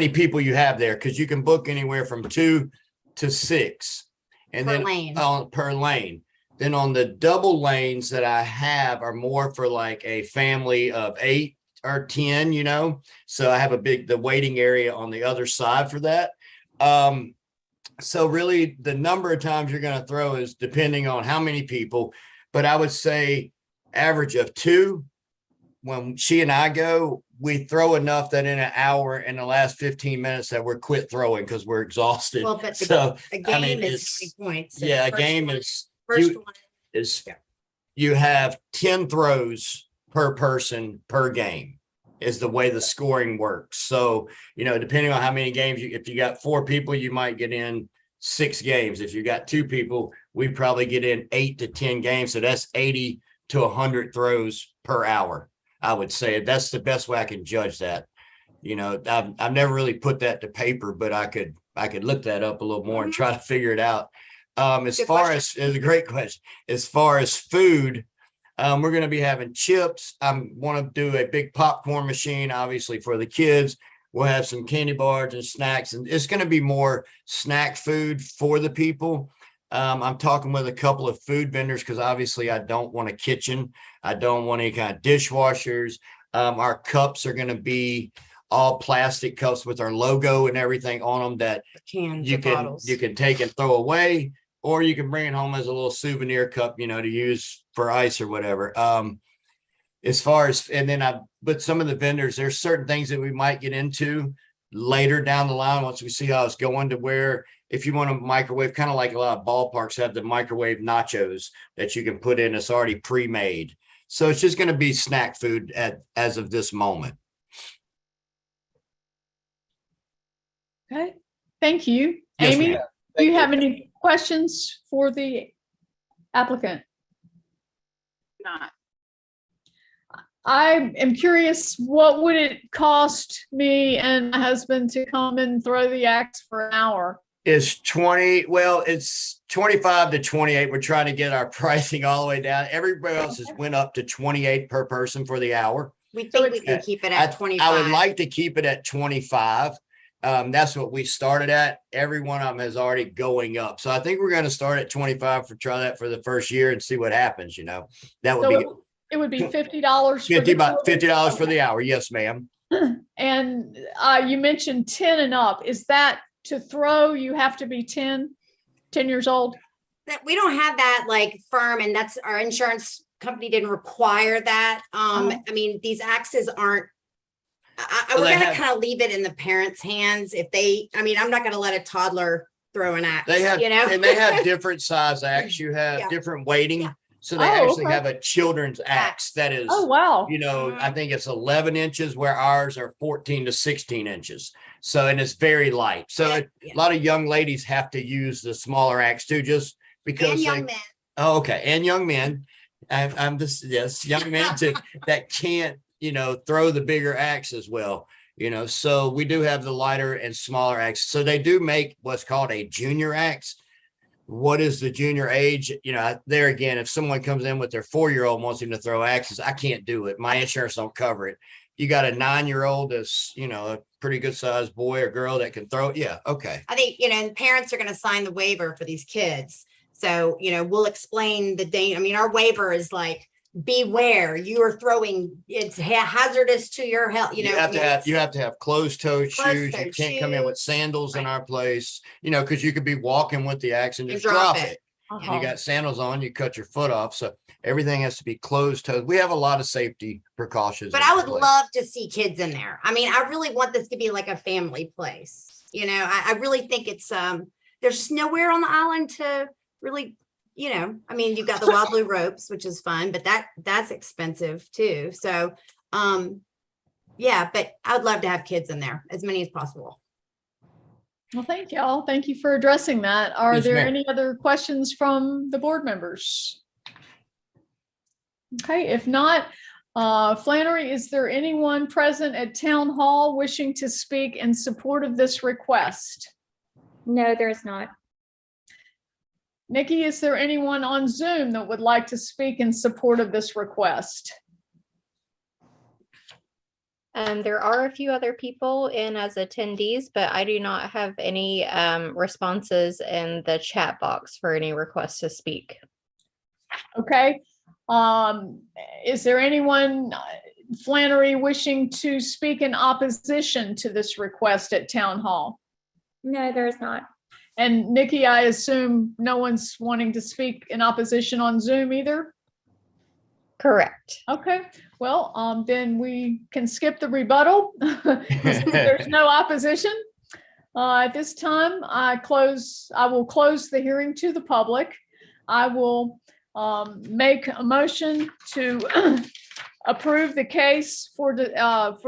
people you have there, because you can book anywhere from 2 to 6, and Per then lane. Per lane. Then on the double lanes that I have are more for like a family of 8 or 10, so I have the waiting area on the other side for that. So really the number of times you're going to throw is depending on how many people, but I would say average of 2. When she and I go, we throw enough that in an hour, in the last 15 minutes, that we're quit throwing because we're exhausted. Well, but a game is how many points? Yeah, a game is First one. You have 10 throws per person per game is the way the scoring works. So, depending on how many games, if you got 4 people, you might get in 6 games. If you got 2 people, we probably get in 8 to 10 games. So that's 80 to 100 throws per hour. I would say that's the best way I can judge that. I've never really put that to paper, but I could look that up a little more and try to figure it out. It's a great question. As far as food, we're going to be having chips. I want to do a big popcorn machine, obviously, for the kids. We'll have some candy bars and snacks, and it's going to be more snack food for the people. I'm talking with a couple of food vendors because obviously I don't want a kitchen. I don't want any kind of dishwashers. Our cups are going to be all plastic cups with our logo and everything on them that you can take and throw away, or you can bring it home as a little souvenir cup, to use for ice or whatever. As far as, but some of the vendors, there's certain things that we might get into later down the line once we see how it's going, to where if you want a microwave, kind of like a lot of ballparks have the microwave nachos that you can put in, it's already pre-made. So it's just going to be snack food as of this moment. Okay, thank you. Yes, Amy, ma'am. do you have any questions for the applicant? Not. I am curious, what would it cost me and my husband to come and throw the axe for an hour? It's 25 to 28. We're trying to get our pricing all the way down. Everybody else has went up to 28 per person for the hour. We think we can keep it at 25. I would like to keep it at 25. That's what we started at. Every one of them is already going up. So I think we're going to start at 25 for try that for the first year and see what happens. That would So be it would be $50. $50 for the hour. Yes, ma'am. And you mentioned 10 and up. Is that to throw? You have to be 10 years old? That we don't have that like firm, and that's our insurance company didn't require that. I mean, these axes aren't. We're gonna kind of leave it in the parents' hands. If they, I mean, I'm not gonna let a toddler throw an axe. They have, and they have different. different size axe. You have different weighting. Yeah. So they actually have a children's axe that is, Oh, wow. I think it's 11 inches where ours are 14 to 16 inches. So, and it's very light. So a lot of young ladies have to use the smaller axe too, just because. And young men. Oh, okay. And young men. I'm just, yes, young men too, that can't, throw the bigger axe as well. So we do have the lighter and smaller axe. So they do make what's called a junior axe. What is the junior age? There again, if someone comes in with their 4-year-old wants him to throw axes, I can't do it. My insurance don't cover it. You got a 9-year-old that's, a pretty good sized boy or girl that can throw it. Yeah. Okay. I think, and parents are going to sign the waiver for these kids. So, we'll explain the danger. I mean, our waiver is like, beware, you are throwing, it's hazardous to your health. You have to have closed-toed shoes. You can't come in with sandals in our place, because you could be walking with the axe and just drop it. And you got sandals on, you cut your foot off. So everything has to be closed-toed. We have a lot of safety precautions. But I would love to see kids in there. I mean, I really want this to be like a family place. I really think it's there's just nowhere on the island to really, I mean, you've got the wild blue ropes, which is fun, but that's expensive too. So, yeah, but I would love to have kids in there, as many as possible. Well, thank y'all. Thank you for addressing that. Are Yes, there ma'am. any other questions from the board members? Okay, if not, Flannery, is there anyone present at Town Hall wishing to speak in support of this request? No, there is not. Nikki, is there anyone on Zoom that would like to speak in support of this request? There are a few other people in as attendees, but I do not have any responses in the chat box for any requests to speak. Okay. Is there anyone, Flannery, wishing to speak in opposition to this request at Town Hall? No, there is not. And Nikki, I assume no one's wanting to speak in opposition on Zoom either? Correct. Okay, well, then we can skip the rebuttal. There's no opposition. At this time, I will close the hearing to the public. I will make a motion to approve the case for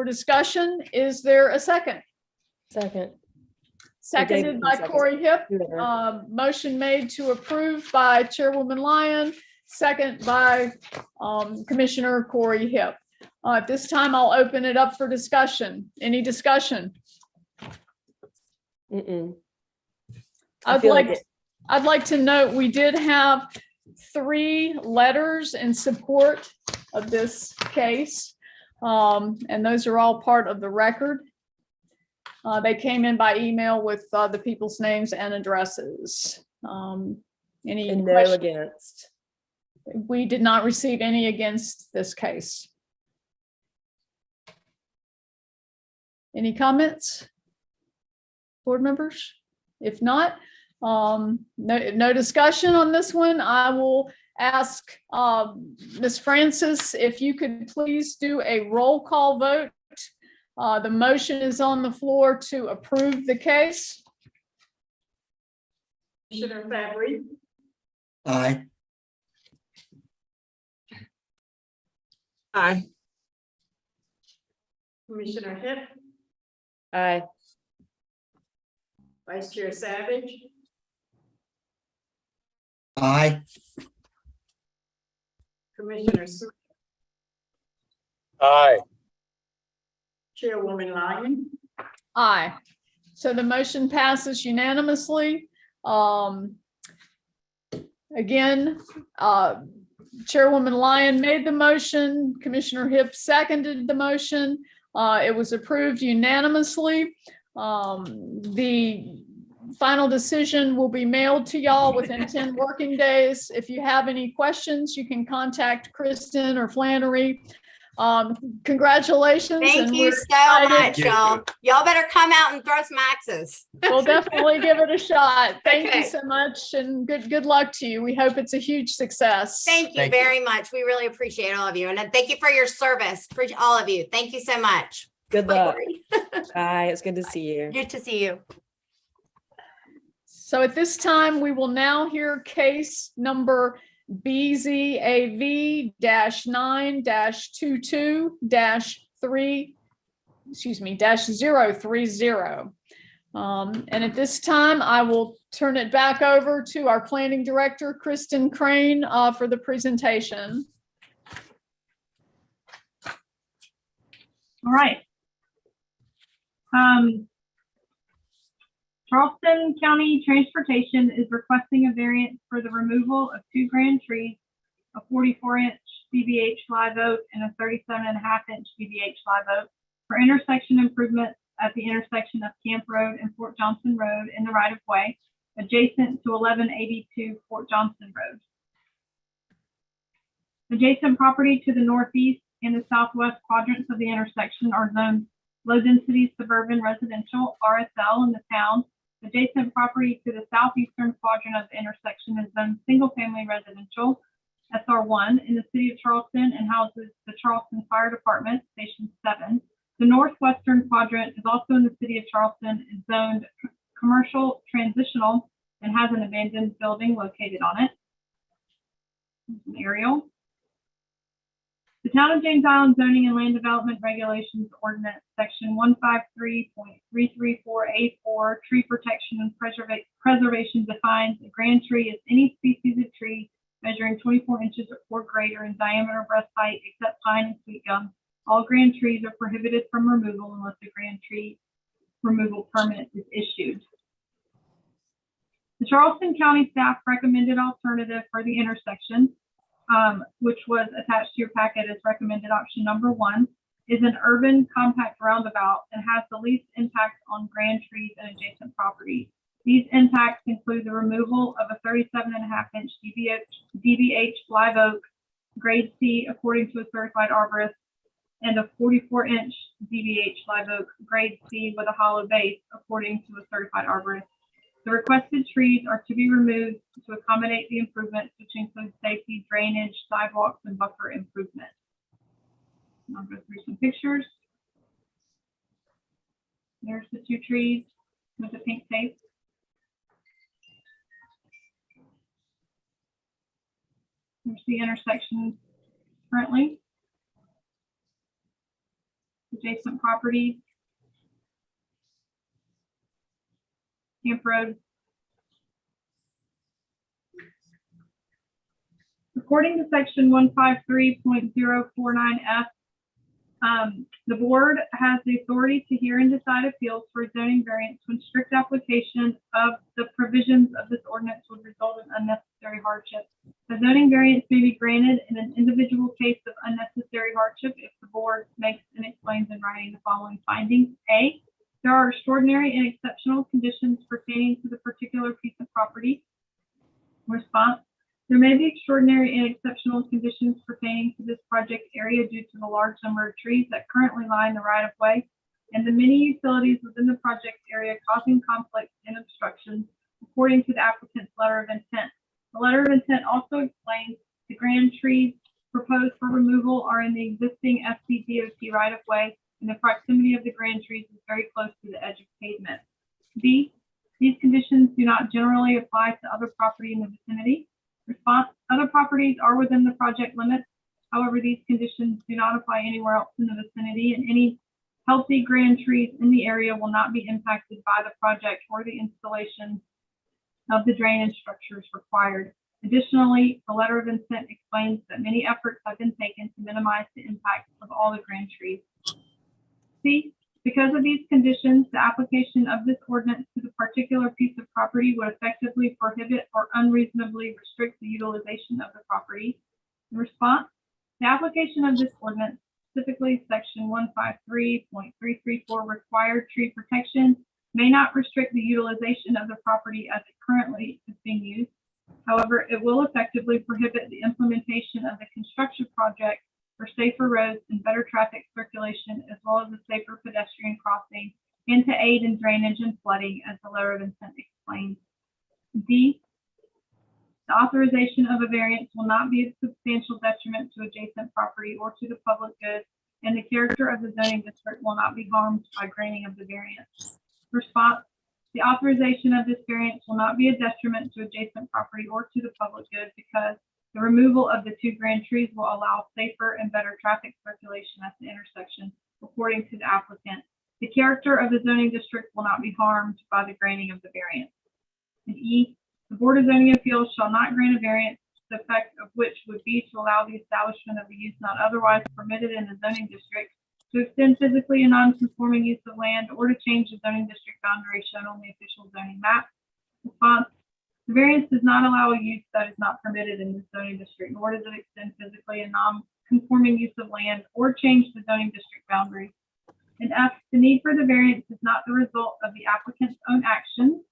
discussion. Is there a second? Second. Seconded by Corey Hip. Motion made to approve by Chairwoman Lyon, second by Commissioner Corey Hip. At this time, I'll open it up for discussion. Any discussion? I'd like to note we did have 3 letters in support of this case, and those are all part of the record. They came in by email with the people's names and addresses. Any And no questions? against. We did not receive any against this case. Any comments? Board members? If not, no discussion on this one. I will ask Ms. Francis if you could please do a roll call vote. The motion is on the floor to approve the case. Commissioner Fabry, Aye. aye. Commissioner Hip, Aye. Vice Chair Savage, Aye. Commissioner Smith, Aye. Chairwoman Lyon, Aye. So the motion passes unanimously. Again, Chairwoman Lyon made the motion. Commissioner Hip seconded the motion. It was approved unanimously. The final decision will be mailed to y'all within 10 working days. If you have any questions, you can contact Kristen or Flannery. Congratulations. Thank and you we're so excited. much, y'all. Y'all better come out and throw some axes. We'll definitely give it a shot. Thank Okay. you so much, and good luck to you. We hope it's a huge success. Thank you very much. We really appreciate all of you. And thank you for your service, for all of you. Thank you so much. Good luck. Bye. It's good to see you. Good to see you. So at this time, we will now hear case number BZAV-9-22-3, -030. And at this time, I will turn it back over to our planning director, Kristen Crane, for the presentation. All right. Charleston County Transportation is requesting a variance for the removal of 2 grand trees, a 44-inch DBH live oak and a 37.5-inch DBH live oak for intersection improvements at the intersection of Camp Road and Fort Johnson Road in the right-of-way adjacent to 1182 Fort Johnson Road. Adjacent property to the northeast and the southwest quadrants of the intersection are zoned low-density suburban residential RSL in the town. Adjacent property to the southeastern quadrant of the intersection is zoned single-family residential SR1 in the city of Charleston and houses the Charleston Fire Department, Station 7. The northwestern quadrant is also in the city of Charleston and zoned commercial transitional and has an abandoned building located on it. An aerial. The Town of James Island Zoning and Land Development Regulations Ordinance, Section 153.334A4, Tree Protection and Preservation defines a grand tree as any species of tree measuring 24 inches or greater in diameter breast height, except pine and sweet gum. All grand trees are prohibited from removal unless a grand tree removal permit is issued. The Charleston County staff recommended alternative for the intersection, which was attached to your packet as recommended option number 1, is an urban compact roundabout and has the least impact on grand trees and adjacent property. These impacts include the removal of a 37.5-inch DBH live oak, grade C according to a certified arborist, and a 44-inch DBH live oak, grade C with a hollow base according to a certified arborist. The requested trees are to be removed to accommodate the improvements, which include safety, drainage, sidewalks, and buffer improvement. I'll go through some pictures. There's the 2 trees with the pink tape. There's the intersection currently. Adjacent property. Camp Road. According to section 153.049F, the board has the authority to hear and decide appeals for zoning variance when strict application of the provisions of this ordinance would result in unnecessary hardship. A zoning variance may be granted in an individual case of unnecessary hardship if the board makes and explains in writing the following findings. A, there are extraordinary and exceptional conditions pertaining to the particular piece of property. Response, there may be extraordinary and exceptional conditions pertaining to this project area due to the large number of trees that currently line the right-of-way and the many utilities within the project area causing conflicts and obstructions according to the applicant's letter of intent. The letter of intent also explains the grand trees proposed for removal are in the existing FCDOT right-of-way and the proximity of the grand trees is very close to the edge of pavement. B, these conditions do not generally apply to other property in the vicinity. Response, other properties are within the project limits. However, these conditions do not apply anywhere else in the vicinity, and any healthy grand trees in the area will not be impacted by the project or the installation of the drainage structures required. Additionally, the letter of intent explains that many efforts have been taken to minimize the impact of all the grand trees. C, because of these conditions, the application of this ordinance to the particular piece of property would effectively prohibit or unreasonably restrict the utilization of the property. In response, the application of this ordinance, specifically section 153.334 required tree protection may not restrict the utilization of the property as it currently is being used. However, it will effectively prohibit the implementation of the construction project for safer roads and better traffic circulation, as well as a safer pedestrian crossing, and to aid in drainage and flooding, as the letter of intent explains. D, the authorization of a variance will not be a substantial detriment to adjacent property or to the public good, and the character of the zoning district will not be harmed by granting of the variance. Response, the authorization of this variance will not be a detriment to adjacent property or to the public good because the removal of the 2 grand trees will allow safer and better traffic circulation at the intersection, according to the applicant. The character of the zoning district will not be harmed by the granting of the variance. And E, the Board of Zoning Appeals shall not grant a variance, the effect of which would be to allow the establishment of a use not otherwise permitted in the zoning district, to extend physically a non-conforming use of land, or to change the zoning district boundary shown on the official zoning map. Response, the variance does not allow a use that is not permitted in the zoning district, nor does it extend physically a non-conforming use of land or change the zoning district boundary. And F, the need for the variance is not the result of the applicant's own actions.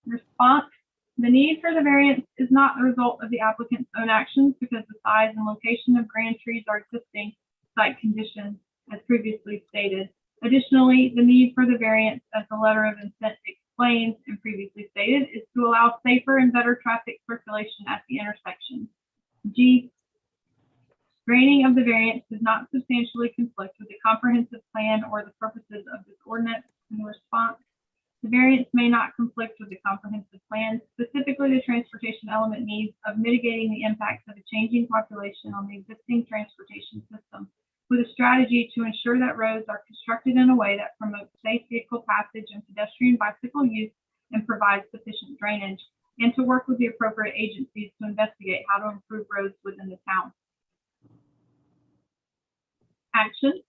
Response, the need for the variance is not the result of the applicant's own actions because the size and location of grand trees are existing site conditions as previously stated. Additionally, the need for the variance, as the letter of intent explains and previously stated, is to allow safer and better traffic circulation at the intersection. G, granting of the variance does not substantially conflict with the comprehensive plan or the purposes of this ordinance. In response, the variance may not conflict with the comprehensive plan, specifically the transportation element needs of mitigating the impacts of a changing population on the existing transportation system, with a strategy to ensure that roads are constructed in a way that promotes safe vehicle passage and pedestrian bicycle use and provides sufficient drainage, and to work with the appropriate agencies to investigate how to improve roads within the town. Action.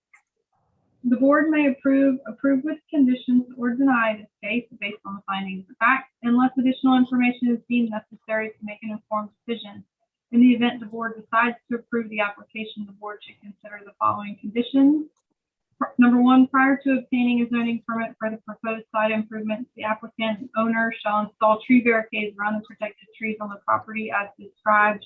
The board may approve with conditions, or deny this case based on the findings of fact, unless additional information is deemed necessary to make an informed decision. In the event the board decides to approve the application, the board should consider the following conditions. Number 1, prior to obtaining a zoning permit for the proposed site improvements, the applicant and owner shall install tree barricades around the protected trees on the property as described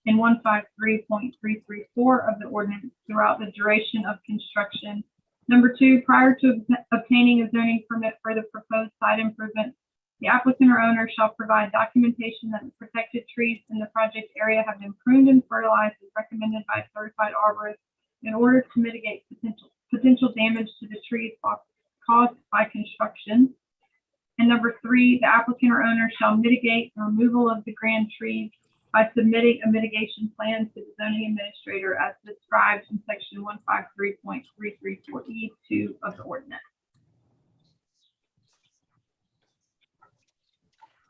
in 153.334 of the ordinance throughout the duration of construction. Number 2, prior to obtaining a zoning permit for the proposed site improvements, the applicant or owner shall provide documentation that the protected trees in the project area have been pruned and fertilized as recommended by a certified arborist in order to mitigate potential damage to the trees caused by construction. And number 3, the applicant or owner shall mitigate the removal of the grand trees by submitting a mitigation plan to the zoning administrator as described in section 153.334E2 of the ordinance.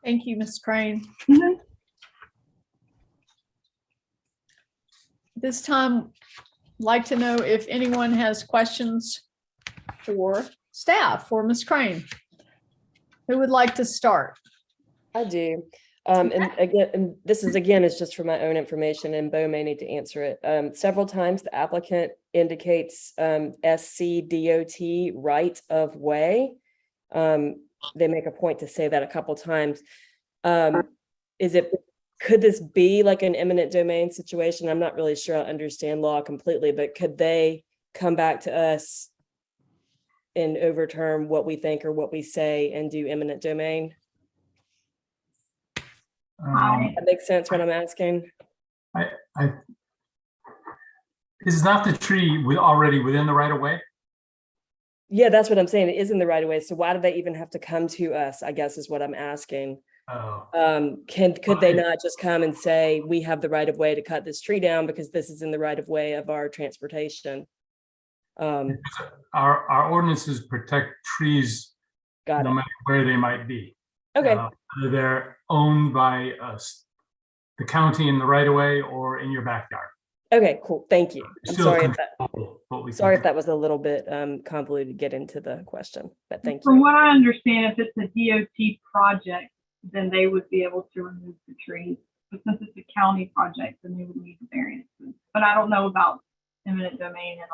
Thank you, Ms. Crane. This time, I'd like to know if anyone has questions for staff, for Ms. Crane. Who would like to start? I do. And again, and this is just for my own information, and Bo may need to answer it. Several times the applicant indicates SCDOT right of way. They make a point to say that a couple times. Could this be like an eminent domain situation? I'm not really sure I understand law completely, but could they come back to us and overturn what we think or what we say and do eminent domain? That makes sense what I'm asking. Is not the tree already within the right of way? Yeah, that's what I'm saying. It is in the right of way. So why do they even have to come to us? I guess is what I'm asking. Oh. Could they not just come and say, we have the right of way to cut this tree down because this is in the right of way of our transportation? Our ordinances protect trees no matter where they might be. Okay. Whether they're owned by us, the county in the right of way, or in your backyard. Okay, cool. Thank you. I'm sorry if that was a little bit convoluted to get into the question, but thank you. From what I understand, if it's a DOT project, then they would be able to remove the trees. But since it's a county project, then they would need the variances. But I don't know about eminent domain and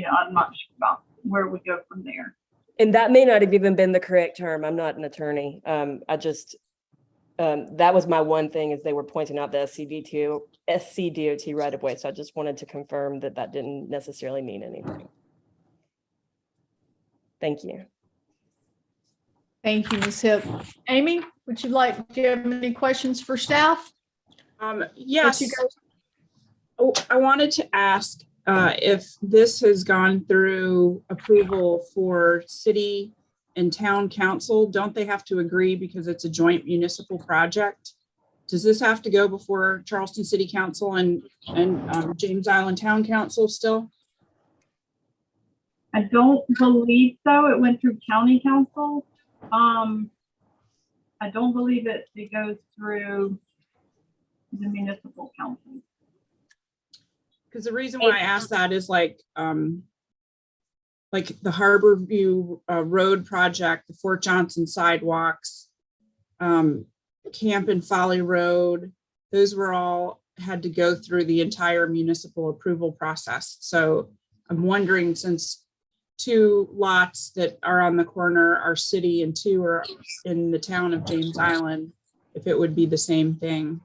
I'm not sure about where we go from there. And that may not have even been the correct term. I'm not an attorney. I just, that was my one thing is they were pointing out the SCDOT right of way. So I just wanted to confirm that that didn't necessarily mean anything. Thank you. Thank you, Ms. Hip. Amy, do you have any questions for staff? Yes. Let you go. Oh, I wanted to ask if this has gone through approval for city and town council. Don't they have to agree because it's a joint municipal project? Does this have to go before Charleston City Council and James Island Town Council still? I don't believe so. It went through county council. I don't believe it goes through the municipal council. Because the reason why I asked that is like the Harbor View Road project, the Fort Johnson sidewalks, Camp and Folly Road, those were all had to go through the entire municipal approval process. So I'm wondering, since 2 lots that are on the corner are city and 2 are in the town of James Island, if it would be the same thing.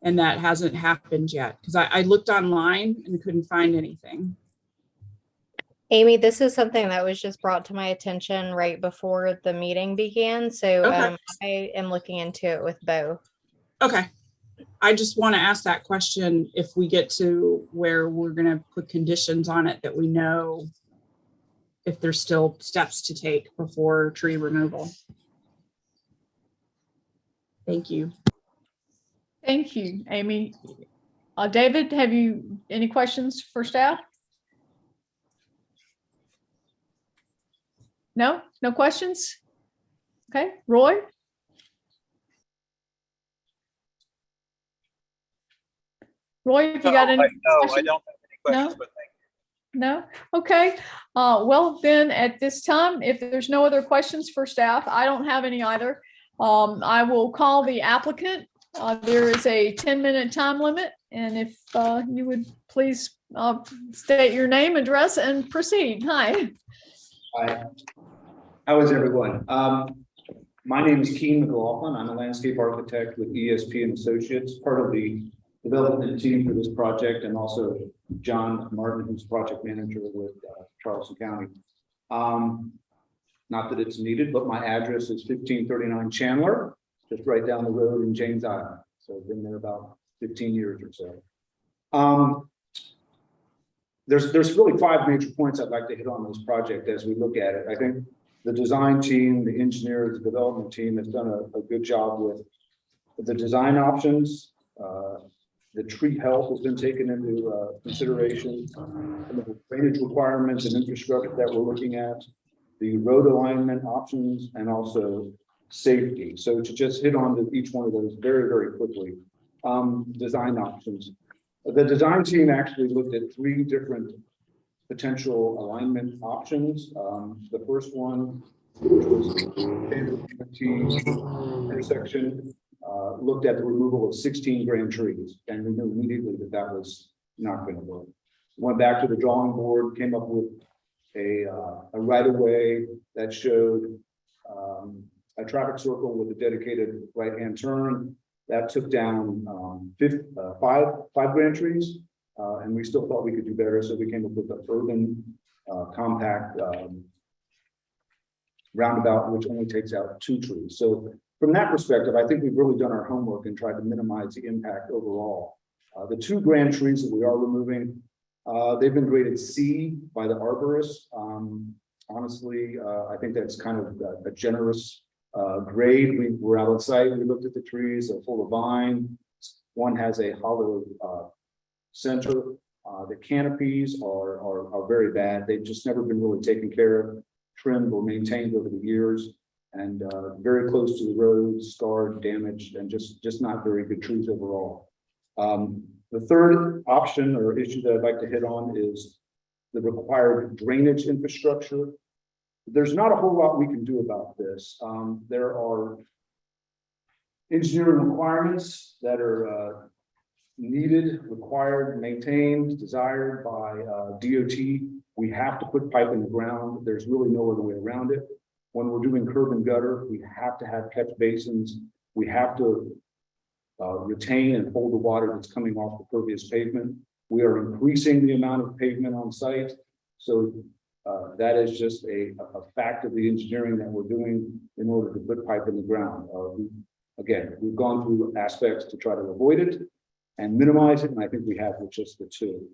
And that hasn't happened yet, because I looked online and couldn't find anything. Amy, this is something that was just brought to my attention right before the meeting began. So Okay. I am looking into it with both. Okay. I just want to ask that question if we get to where we're going to put conditions on it, that we know if there's still steps to take before tree removal. Thank you. Thank you, Amy. David, have you any questions for staff? No questions? Okay, Roy? Roy, have you got any? No, I questions? don't have any questions, No? but thank No? Okay. Well, then at this time, if there's no other questions for staff, I don't have any either. I will call the applicant. There is a 10-minute time limit. And if you would please state your name, address, and proceed. Hi. Hi. How is everyone? My name is Keene McLaughlin. I'm a landscape architect with ESP and Associates, part of the development team for this project, and also John Martin, who's project manager with Charleston County. Not that it's needed, but my address is 1539 Chandler, just right down the road in James Island. So I've been there about 15 years or so. There's really 5 major points I'd like to hit on this project as we look at it. I think the design team, the engineers, the development team has done a good job with the design options. The tree health has been taken into consideration. The drainage requirements and infrastructure that we're looking at, the road alignment options, and also safety. So to just hit on each one of those very, very quickly. Design options. The design team actually looked at 3 different potential alignment options. The first one, which was intersection, looked at the removal of 16 grand trees, and we knew immediately that that was not going to work. Went back to the drawing board, came up with a right-of-way that showed a traffic circle with a dedicated right-hand turn that took down 5 grand trees, and we still thought we could do better, so we came up with the urban compact roundabout, which only takes out 2 trees. So from that perspective, I think we've really done our homework and tried to minimize the impact overall. The 2 grand trees that we are removing, they've been graded C by the arborist. Honestly, I think that's kind of a generous grade. We were out on site, we looked at the trees, they're full of vine. One has a hollow center. The canopies are very bad. They've just never been really taken care of, trimmed or maintained over the years, and very close to the road, scarred, damaged, and just not very good trees overall. The third option or issue that I'd like to hit on is the required drainage infrastructure. There's not a whole lot we can do about this. There are engineering requirements that are needed, required, maintained, desired by DOT We have to put pipe in the ground. There's really no other way around it. When we're doing curb and gutter, we have to have catch basins. We have to retain and hold the water that's coming off the pervious pavement. We are increasing the amount of pavement on site. So that is just a fact of the engineering that we're doing in order to put pipe in the ground. Again, we've gone through aspects to try to avoid it and minimize it, and I think we have with just the two.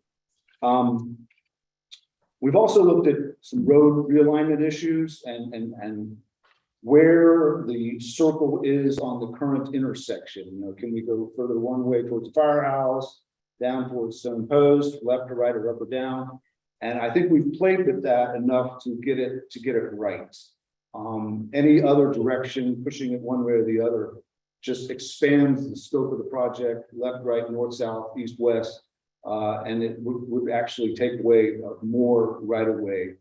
We've also looked at some road realignment issues and where the circle is on the current intersection. You know, can we go further one way towards the firehouse, down towards Stone Post, left to right or up or down? And I think we've played with that enough to get it right. Any other direction, pushing it one way or the other, just expands the scope of the project, left, right, north, south, east, west. And it would actually take away more right of way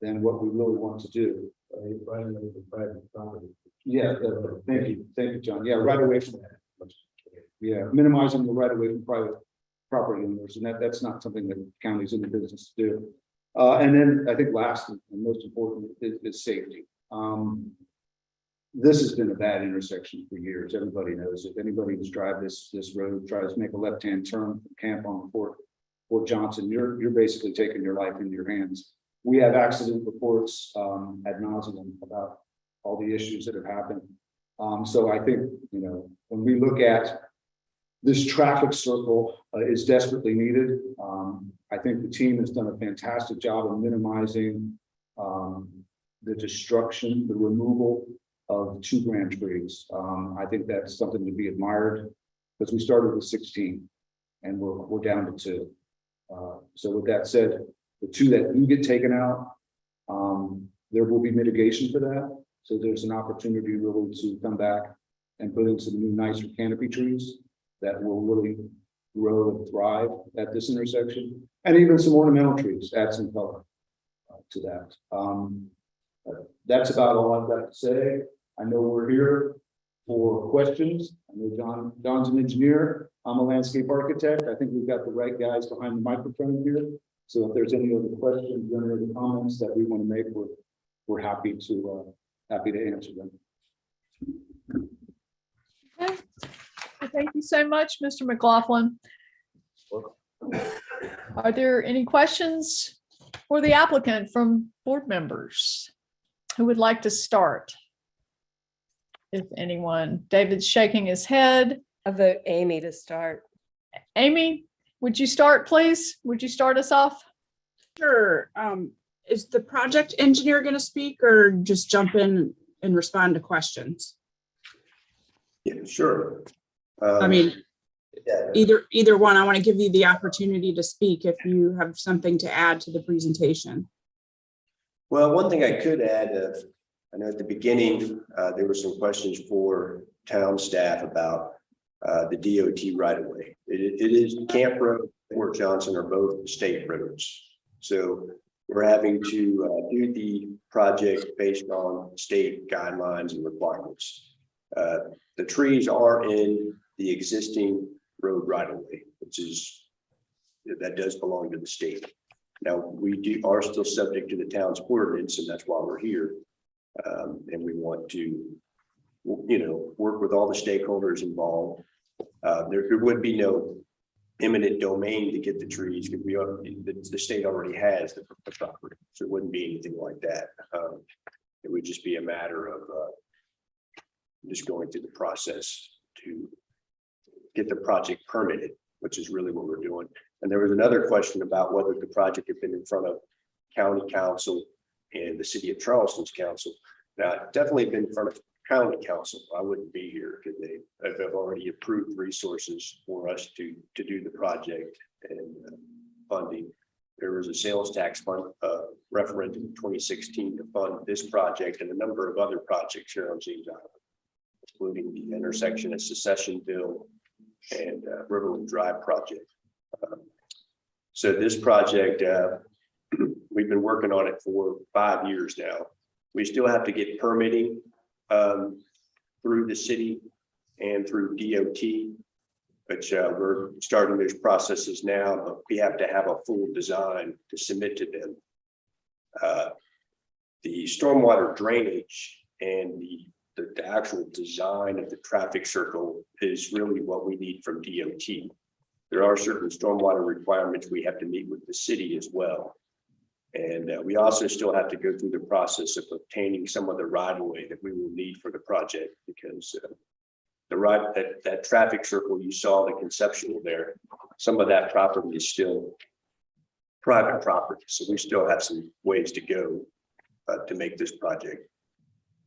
than what we really want to do. Yeah, thank you, John. Yeah, right away from that. Yeah, minimizing the right of way from private property owners, and that's not something that county's in the business to do. And then I think last and most important is safety. This has been a bad intersection for years. Everybody knows it. Anybody who's drive this road, tries to make a left-hand turn from Camp on Fort Johnson, you're basically taking your life into your hands. We have accident reports ad nauseum about all the issues that have happened. So I think, you know, when we look at this traffic circle is desperately needed. I think the team has done a fantastic job of minimizing the destruction, the removal of 2 grand trees. I think that's something to be admired because we started with 16 and we're down to 2. So with that said, the 2 that do get taken out, there will be mitigation for that. So there's an opportunity really to come back and put in some new nicer canopy trees that will really grow and thrive at this intersection, and even some ornamental trees, add some color to that. That's about all I've got to say. I know we're here for questions. I know John's an engineer. I'm a landscape architect. I think we've got the right guys behind the microphone here. So if there's any other questions or any other comments that we want to make, we're happy to answer them. Okay. Well, thank you so much, Mr. McLaughlin. Are there any questions for the applicant from board members who would like to start? If anyone, David's shaking his head. I vote Amy to start. Amy, would you start, please? Would you start us off? Sure. Is the project engineer going to speak or just jump in and respond to questions? Yeah, sure. I mean, yeah. either one. I want to give you the opportunity to speak if you have something to add to the presentation. Well, one thing I could add, I know at the beginning, there were some questions for town staff about the DOT right of way. It is Camp Road and Fort Johnson are both state roads. So we're having to do the project based on state guidelines and requirements. The trees are in the existing road right of way, that does belong to the state. Now, we are still subject to the town's ordinance, and that's why we're here. And we want to, you know, work with all the stakeholders involved. There would be no eminent domain to get the trees because the state already has the property, so it wouldn't be anything like that. It would just be a matter of just going through the process to get the project permitted, which is really what we're doing. And there was another question about whether the project had been in front of county council and the city of Charleston's council. Now, it's definitely been in front of county council. I wouldn't be here because they have already approved resources for us to do the project and funding. There was a sales tax fund referendum in 2016 to fund this project and a number of other projects here on James Island, including the intersection at Secessionville and Riverland Drive project. So this project, we've been working on it for 5 years now. We still have to get permitting through the city and through DOT, which we're starting those processes now, but we have to have a full design to submit to them. The stormwater drainage and the actual design of the traffic circle is really what we need from DOT. There are certain stormwater requirements we have to meet with the city as well. And we also still have to go through the process of obtaining some of the right of way that we will need for the project, because that traffic circle you saw, the conceptual there, some of that property is still private property. So we still have some ways to go to make this project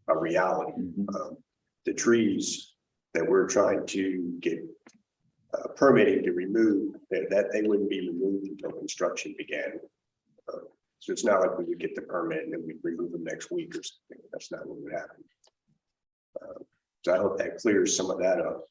a reality. The trees that we're trying to get permitting to remove, that they wouldn't be removed until construction began. So it's not like we would get the permit and then we'd remove them next week or something. That's not what would happen. So I hope that clears some of that up.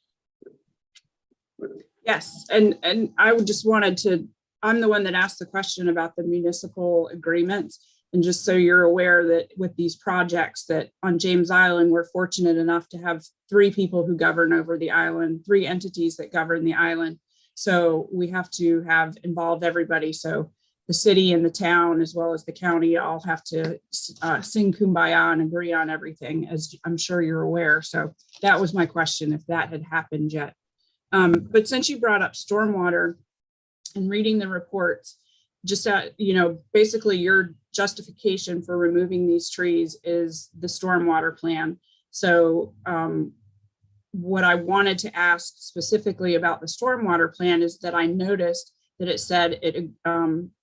Yes, and I would just wanted to, I'm the one that asked the question about the municipal agreements. And just so you're aware that with these projects that on James Island, we're fortunate enough to have 3 people who govern over the island, 3 entities that govern the island. So we have to involve everybody. So the city and the town, as well as the county, all have to sing kumbaya and agree on everything, as I'm sure you're aware. So that was my question, if that had happened yet. But since you brought up stormwater and reading the reports, just basically your justification for removing these trees is the stormwater plan. So what I wanted to ask specifically about the stormwater plan is that I noticed that it said it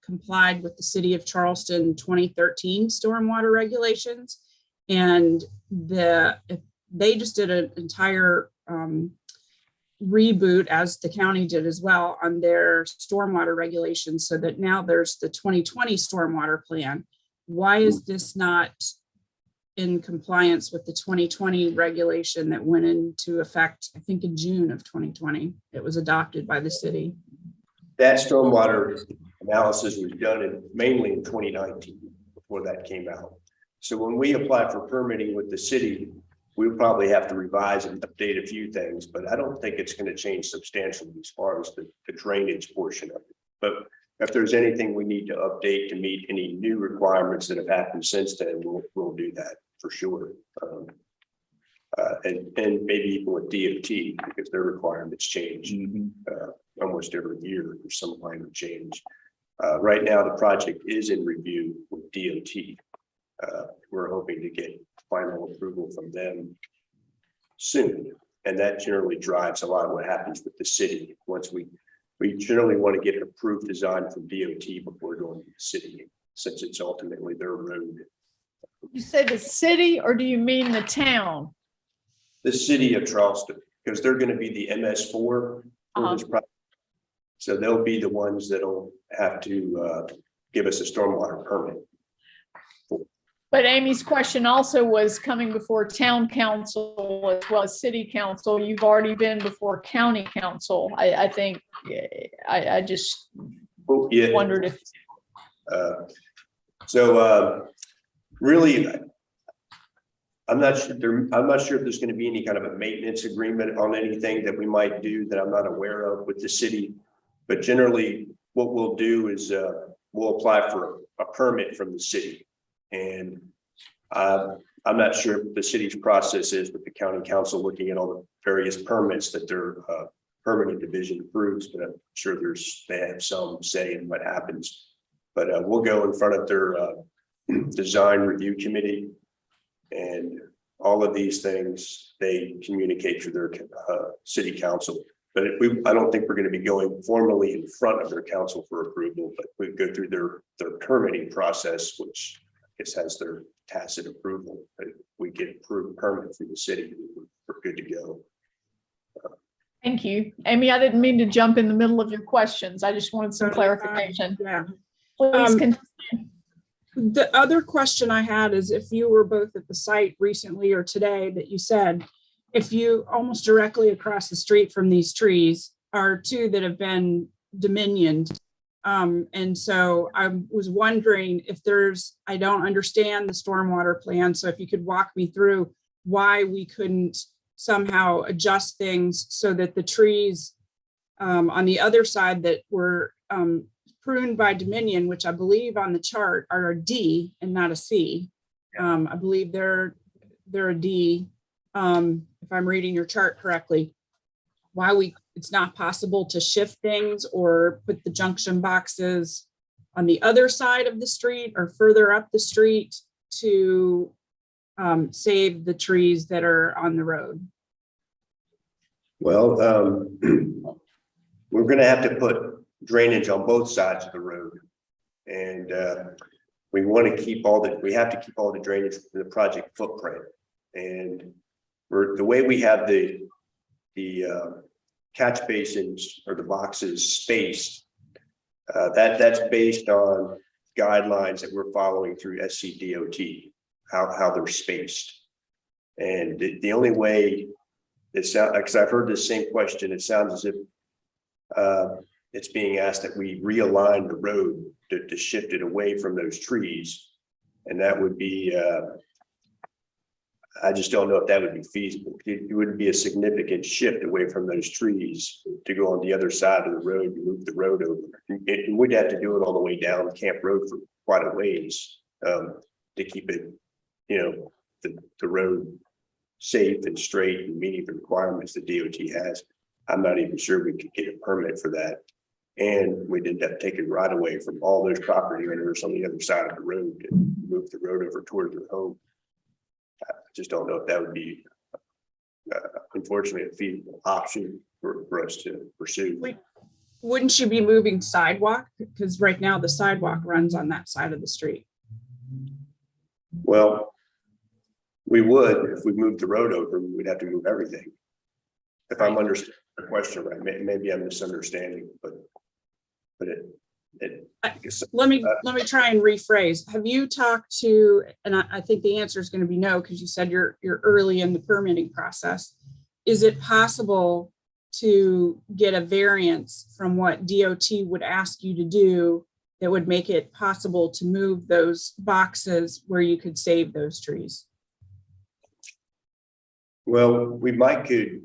complied with the City of Charleston 2013 stormwater regulations. And they just did an entire reboot, as the county did as well, on their stormwater regulations, so that now there's the 2020 stormwater plan. Why is this not in compliance with the 2020 regulation that went into effect, I think in June of 2020? It was adopted by the city. That stormwater analysis was done mainly in 2019 before that came out. So when we apply for permitting with the city, we'll probably have to revise and update a few things, but I don't think it's going to change substantially as far as the drainage portion of it. But if there's anything we need to update to meet any new requirements that have happened since then, we'll do that for sure. And maybe even with DOT, because their requirements change almost every year for some kind of change. Right now, the project is in review with DOT. We're hoping to get final approval from them soon. And that generally drives a lot of what happens with the city. Once we generally want to get an approved design from DOT before going to the city, since it's ultimately their road. You say the city, or do you mean the town? The city of Charleston, because they're going to be the MS4 for this project. So they'll be the ones that'll have to give us a stormwater permit. But Amy's question also was coming before town council as well as city council. You've already been before county council. I think I just wondered if. Really, I'm not sure if there's going to be any kind of a maintenance agreement on anything that we might do that I'm not aware of with the city. But generally, what we'll do is we'll apply for a permit from the city. And I'm not sure what the city's process is with the county council looking at all the various permits that their permitting division approves, but I'm sure they have some say in what happens. But we'll go in front of their design review committee, and all of these things they communicate to their city council. But I don't think we're going to be going formally in front of their council for approval, but we go through their permitting process, which I guess has their tacit approval. But we get approved permit from the city, we're good to go. Thank you. Amy, I didn't mean to jump in the middle of your questions. I just wanted some clarification. Yeah. Please continue. The other question I had is, if you were both at the site recently or today, that you said, if you almost directly across the street from these trees are 2 that have been dominioned. And so I was wondering if I don't understand the stormwater plan. So if you could walk me through why we couldn't somehow adjust things so that the trees on the other side that were pruned by Dominion, which I believe on the chart are a D and not a C. I believe they're a D, if I'm reading your chart correctly. It's not possible to shift things or put the junction boxes on the other side of the street or further up the street to save the trees that are on the road. Well, we're going to have to put drainage on both sides of the road. And we have to keep all the drainage in the project footprint. And the way we have the catch basins or the boxes spaced, that's based on guidelines that we're following through SCDOT, how they're spaced. And the only way it sounds, because I've heard the same question, it sounds as if it's being asked that we realign the road to shift it away from those trees. And that would be, I just don't know if that would be feasible. It wouldn't be a significant shift away from those trees to go on the other side of the road and move the road over. And we'd have to do it all the way down Camp Road for quite a ways to keep it, the road safe and straight and meeting the requirements the DOT has. I'm not even sure we could get a permit for that. And we did have to take it right away from all those property owners on the other side of the road and move the road over toward their home. I just don't know if that would be, unfortunately, a feasible option for us to pursue. Wouldn't you be moving sidewalk? Because right now the sidewalk runs on that side of the street. Well, we would, if we moved the road over, we'd have to move everything. If I'm understanding the question right, maybe I'm misunderstanding, but let me try and rephrase. Have you talked to, and I think the answer is going to be no, because you said you're early in the permitting process. Is it possible to get a variance from what DOT would ask you to do that would make it possible to move those boxes where you could save those trees? Well, we could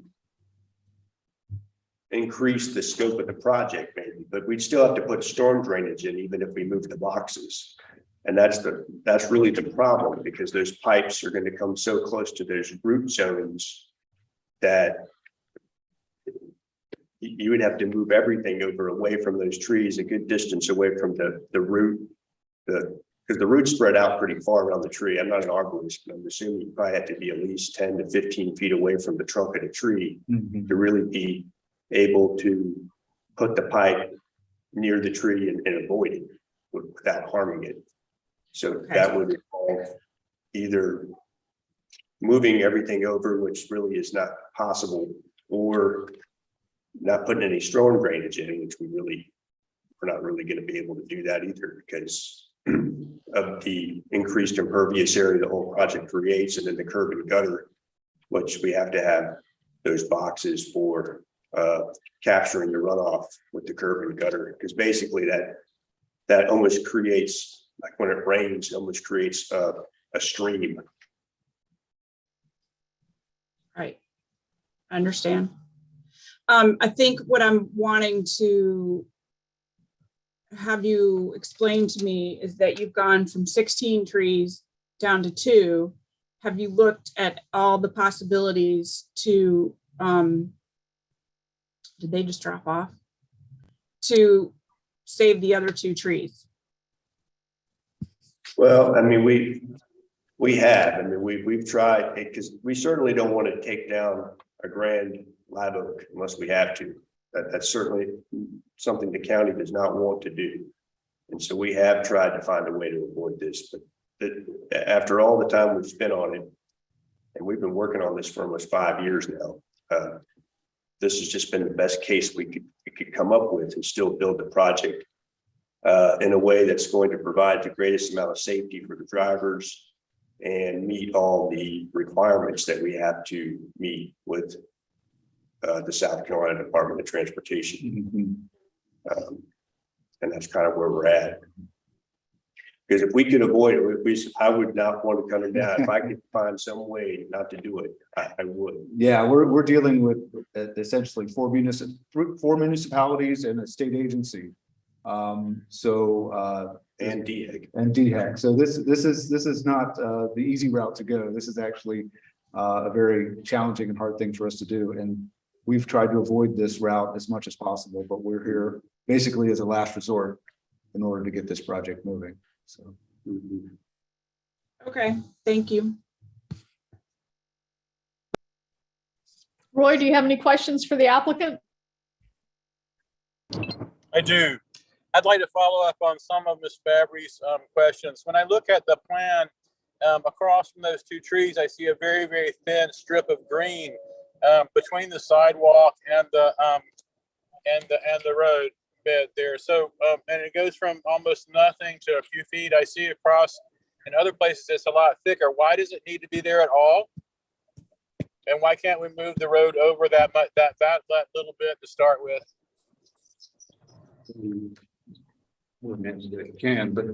increase the scope of the project maybe, but we'd still have to put storm drainage in even if we move the boxes. And that's really the problem, because those pipes are going to come so close to those root zones that you would have to move everything over away from those trees, a good distance away from the root, because the roots spread out pretty far around the tree. I'm not an arborist, but I'm assuming you probably have to be at least 10 to 15 feet away from the trunk of the tree to really be able to put the pipe near the tree and avoid it without harming it. So that would involve either moving everything over, which really is not possible, or not putting any storm drainage in, which we're not really going to be able to do that either because of the increased impervious area the whole project creates, and then the curb and gutter, which we have to have those boxes for capturing the runoff with the curb and gutter, because basically that almost creates, like when it rains, it almost creates a stream. Right. I understand. I think what I'm wanting to have you explain to me is that you've gone from 16 trees down to 2. Have you looked at all the possibilities to, did they just drop off? To save the other 2 trees? Well, I mean, we have. I mean, we've tried, because we certainly don't want to take down a grand live oak unless we have to. That's certainly something the county does not want to do. And so we have tried to find a way to avoid this. But after all the time we've spent on it, and we've been working on this for almost 5 years now, this has just been the best case we could come up with and still build the project in a way that's going to provide the greatest amount of safety for the drivers and meet all the requirements that we have to meet with the South Carolina Department of Transportation. And that's kind of where we're at. Because if we could avoid it, I would not want to come down. If I could find some way not to do it, I would. Yeah, we're dealing with essentially 4 municipalities and a state agency. And DHEC. And DHEC. So this is not the easy route to go. This is actually a very challenging and hard thing for us to do. And we've tried to avoid this route as much as possible, but we're here basically as a last resort in order to get this project moving. So. Okay, thank you. Roy, do you have any questions for the applicant? I do. I'd like to follow up on some of Ms. Fabry's questions. When I look at the plan across from those two trees, I see a very, very thin strip of green between the sidewalk and the road bed there. So and it goes from almost nothing to a few feet. I see across in other places it's a lot thicker. Why does it need to be there at all? And why can't we move the road over that little bit to start with? Can, but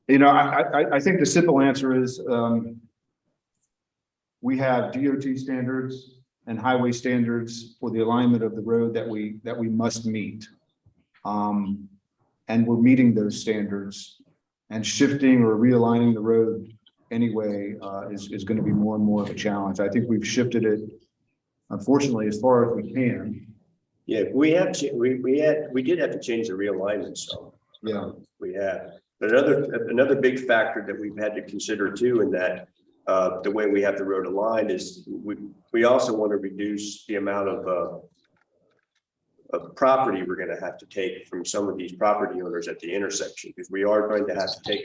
I think the simple answer is we have DOT standards and highway standards for the alignment of the road that we must meet. And we're meeting those standards, and shifting or realigning the road anyway is going to be more and more of a challenge. I think we've shifted it, unfortunately, as far as we can. Yeah, we did have to change the realignment. So yeah, we have. But another big factor that we've had to consider too, in that the way we have the road aligned is we also want to reduce the amount of property we're going to have to take from some of these property owners at the intersection, because we are going to have to take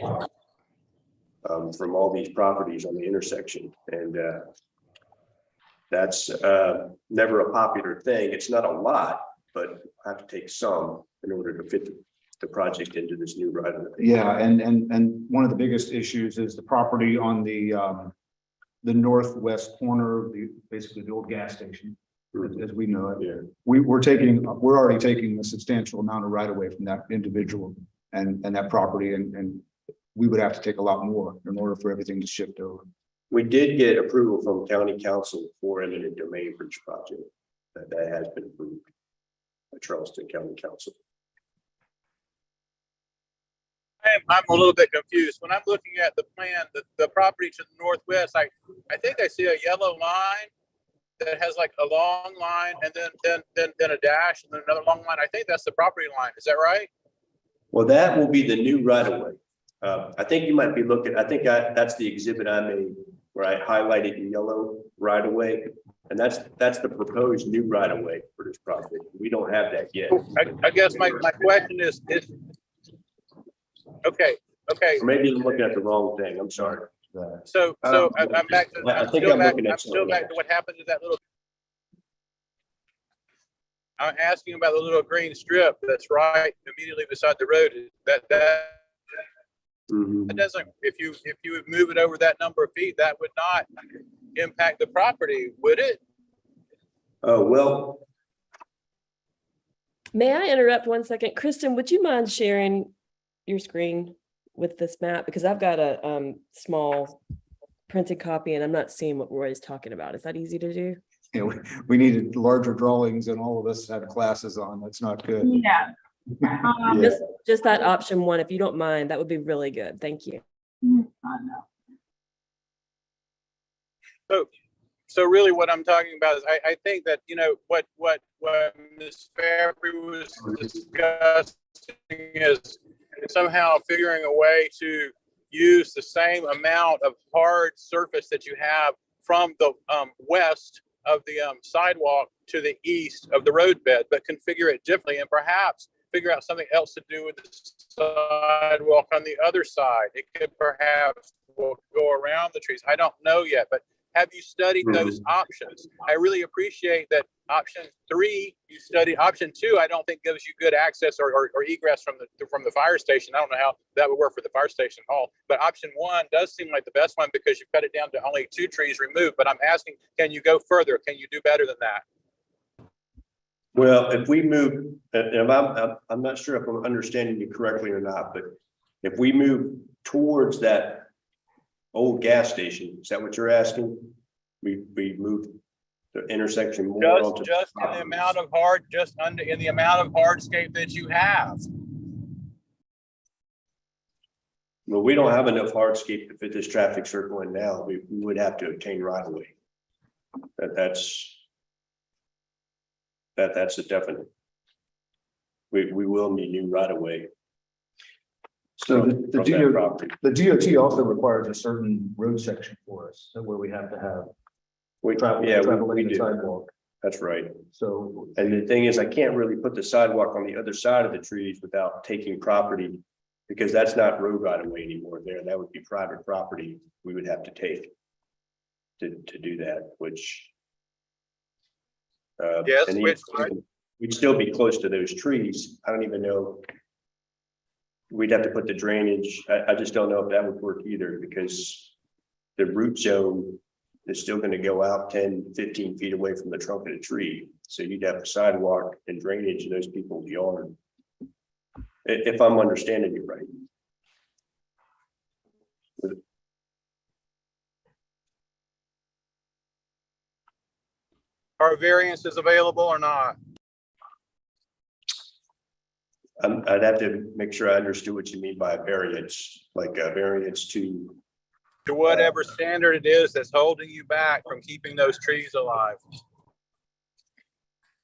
from all these properties on the intersection, and that's never a popular thing. It's not a lot, but I have to take some in order to fit the project into this new right of way. Yeah, and one of the biggest issues is the property on the northwest corner, basically the old gas station, as we know it. Yeah. We're already taking a substantial amount of right of way from that individual and that property, and we would have to take a lot more in order for everything to shift over. We did get approval from county council for eminent domain for this project. That has been approved by Charleston County Council. I'm a little bit confused. When I'm looking at the plan, the property to the northwest, I think I see a yellow line that has like a long line and then a dash and then another long line. I think that's the property line. Is that right? Well, that will be the new right of way. I think you might be looking, that's the exhibit I made where I highlighted in yellow right of way. And that's the proposed new right of way for this project. We don't have that yet. I guess my question is okay. Or maybe I'm looking at the wrong thing. I'm sorry. So I'm back to I'm still back to what happened to that little. I'm asking about the little green strip that's right immediately beside the road. That doesn't, if you would move it over that number of feet, that would not impact the property, would it? Oh, well. May I interrupt 1 second? Kristen, would you mind sharing your screen with this map? Because I've got a small printed copy and I'm not seeing what Roy's talking about. Is that easy to do? You know, we needed larger drawings and all of us had classes on. That's not good. Yeah. Just that option one, if you don't mind, that would be really good. Thank you. So really what I'm talking about is I think that, you know, what Ms. Fabry was discussing is somehow figuring a way to use the same amount of hard surface that you have from the west of the sidewalk to the east of the roadbed, but configure it differently and perhaps figure out something else to do with the sidewalk on the other side. It could perhaps go around the trees. I don't know yet, but have you studied those options? I really appreciate that option 3, you studied. Option 2, I don't think gives you good access or egress from the fire station. I don't know how that would work for the fire station hall, but option 1 does seem like the best one because you cut it down to only 2 trees removed. But I'm asking, can you go further? Can you do better than that? Well, if we move, and I'm not sure if I'm understanding you correctly or not, but if we move towards that old gas station, is that what you're asking? We move the intersection more just in the amount of hardscape that you have. Well, we don't have enough hardscape to fit this traffic circle in now. We would have to obtain right of way. That's a definite. We will need new right of way. So From that property. the DOT also requires a certain road section for us, so where we have to have travel lane and sidewalk. That's right. So, and the thing is, I can't really put the sidewalk on the other side of the trees without taking property, because that's not road right of way anymore there. That would be private property we would have to take to do that, which Yes, and we'd still be close to those trees. I don't even know. We'd have to put the drainage. I just don't know if that would work either, because the root zone is still going to go out 10, 15 feet away from the trunk of the tree. So you'd have a sidewalk and drainage in those people's yard. If I'm understanding you right. Are variances available or not? I'd have to make sure I understood what you mean by a variance, like a variance to whatever standard it is that's holding you back from keeping those trees alive.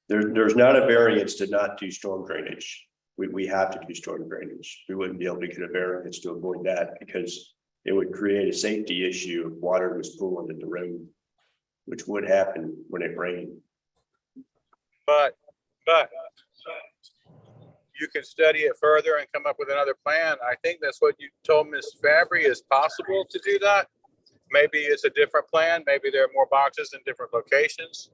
There's not a variance to not do storm drainage. We have to do storm drainage. We wouldn't be able to get a variance to avoid that, because it would create a safety issue if water was pooling in the road, which would happen when it rained. But you can study it further and come up with another plan. I think that's what you told Ms. Fabry is possible to do that. Maybe it's a different plan. Maybe there are more boxes in different locations.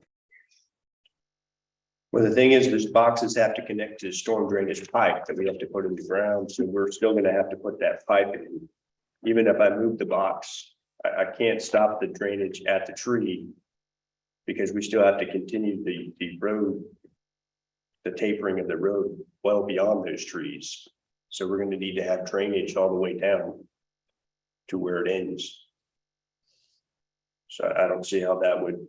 Well, the thing is, those boxes have to connect to storm drainage pipe that we have to put in the ground. So we're still going to have to put that pipe in. Even if I move the box, I can't stop the drainage at the tree, because we still have to continue the road, the tapering of the road well beyond those trees. So we're going to need to have drainage all the way down to where it ends. So I don't see how that would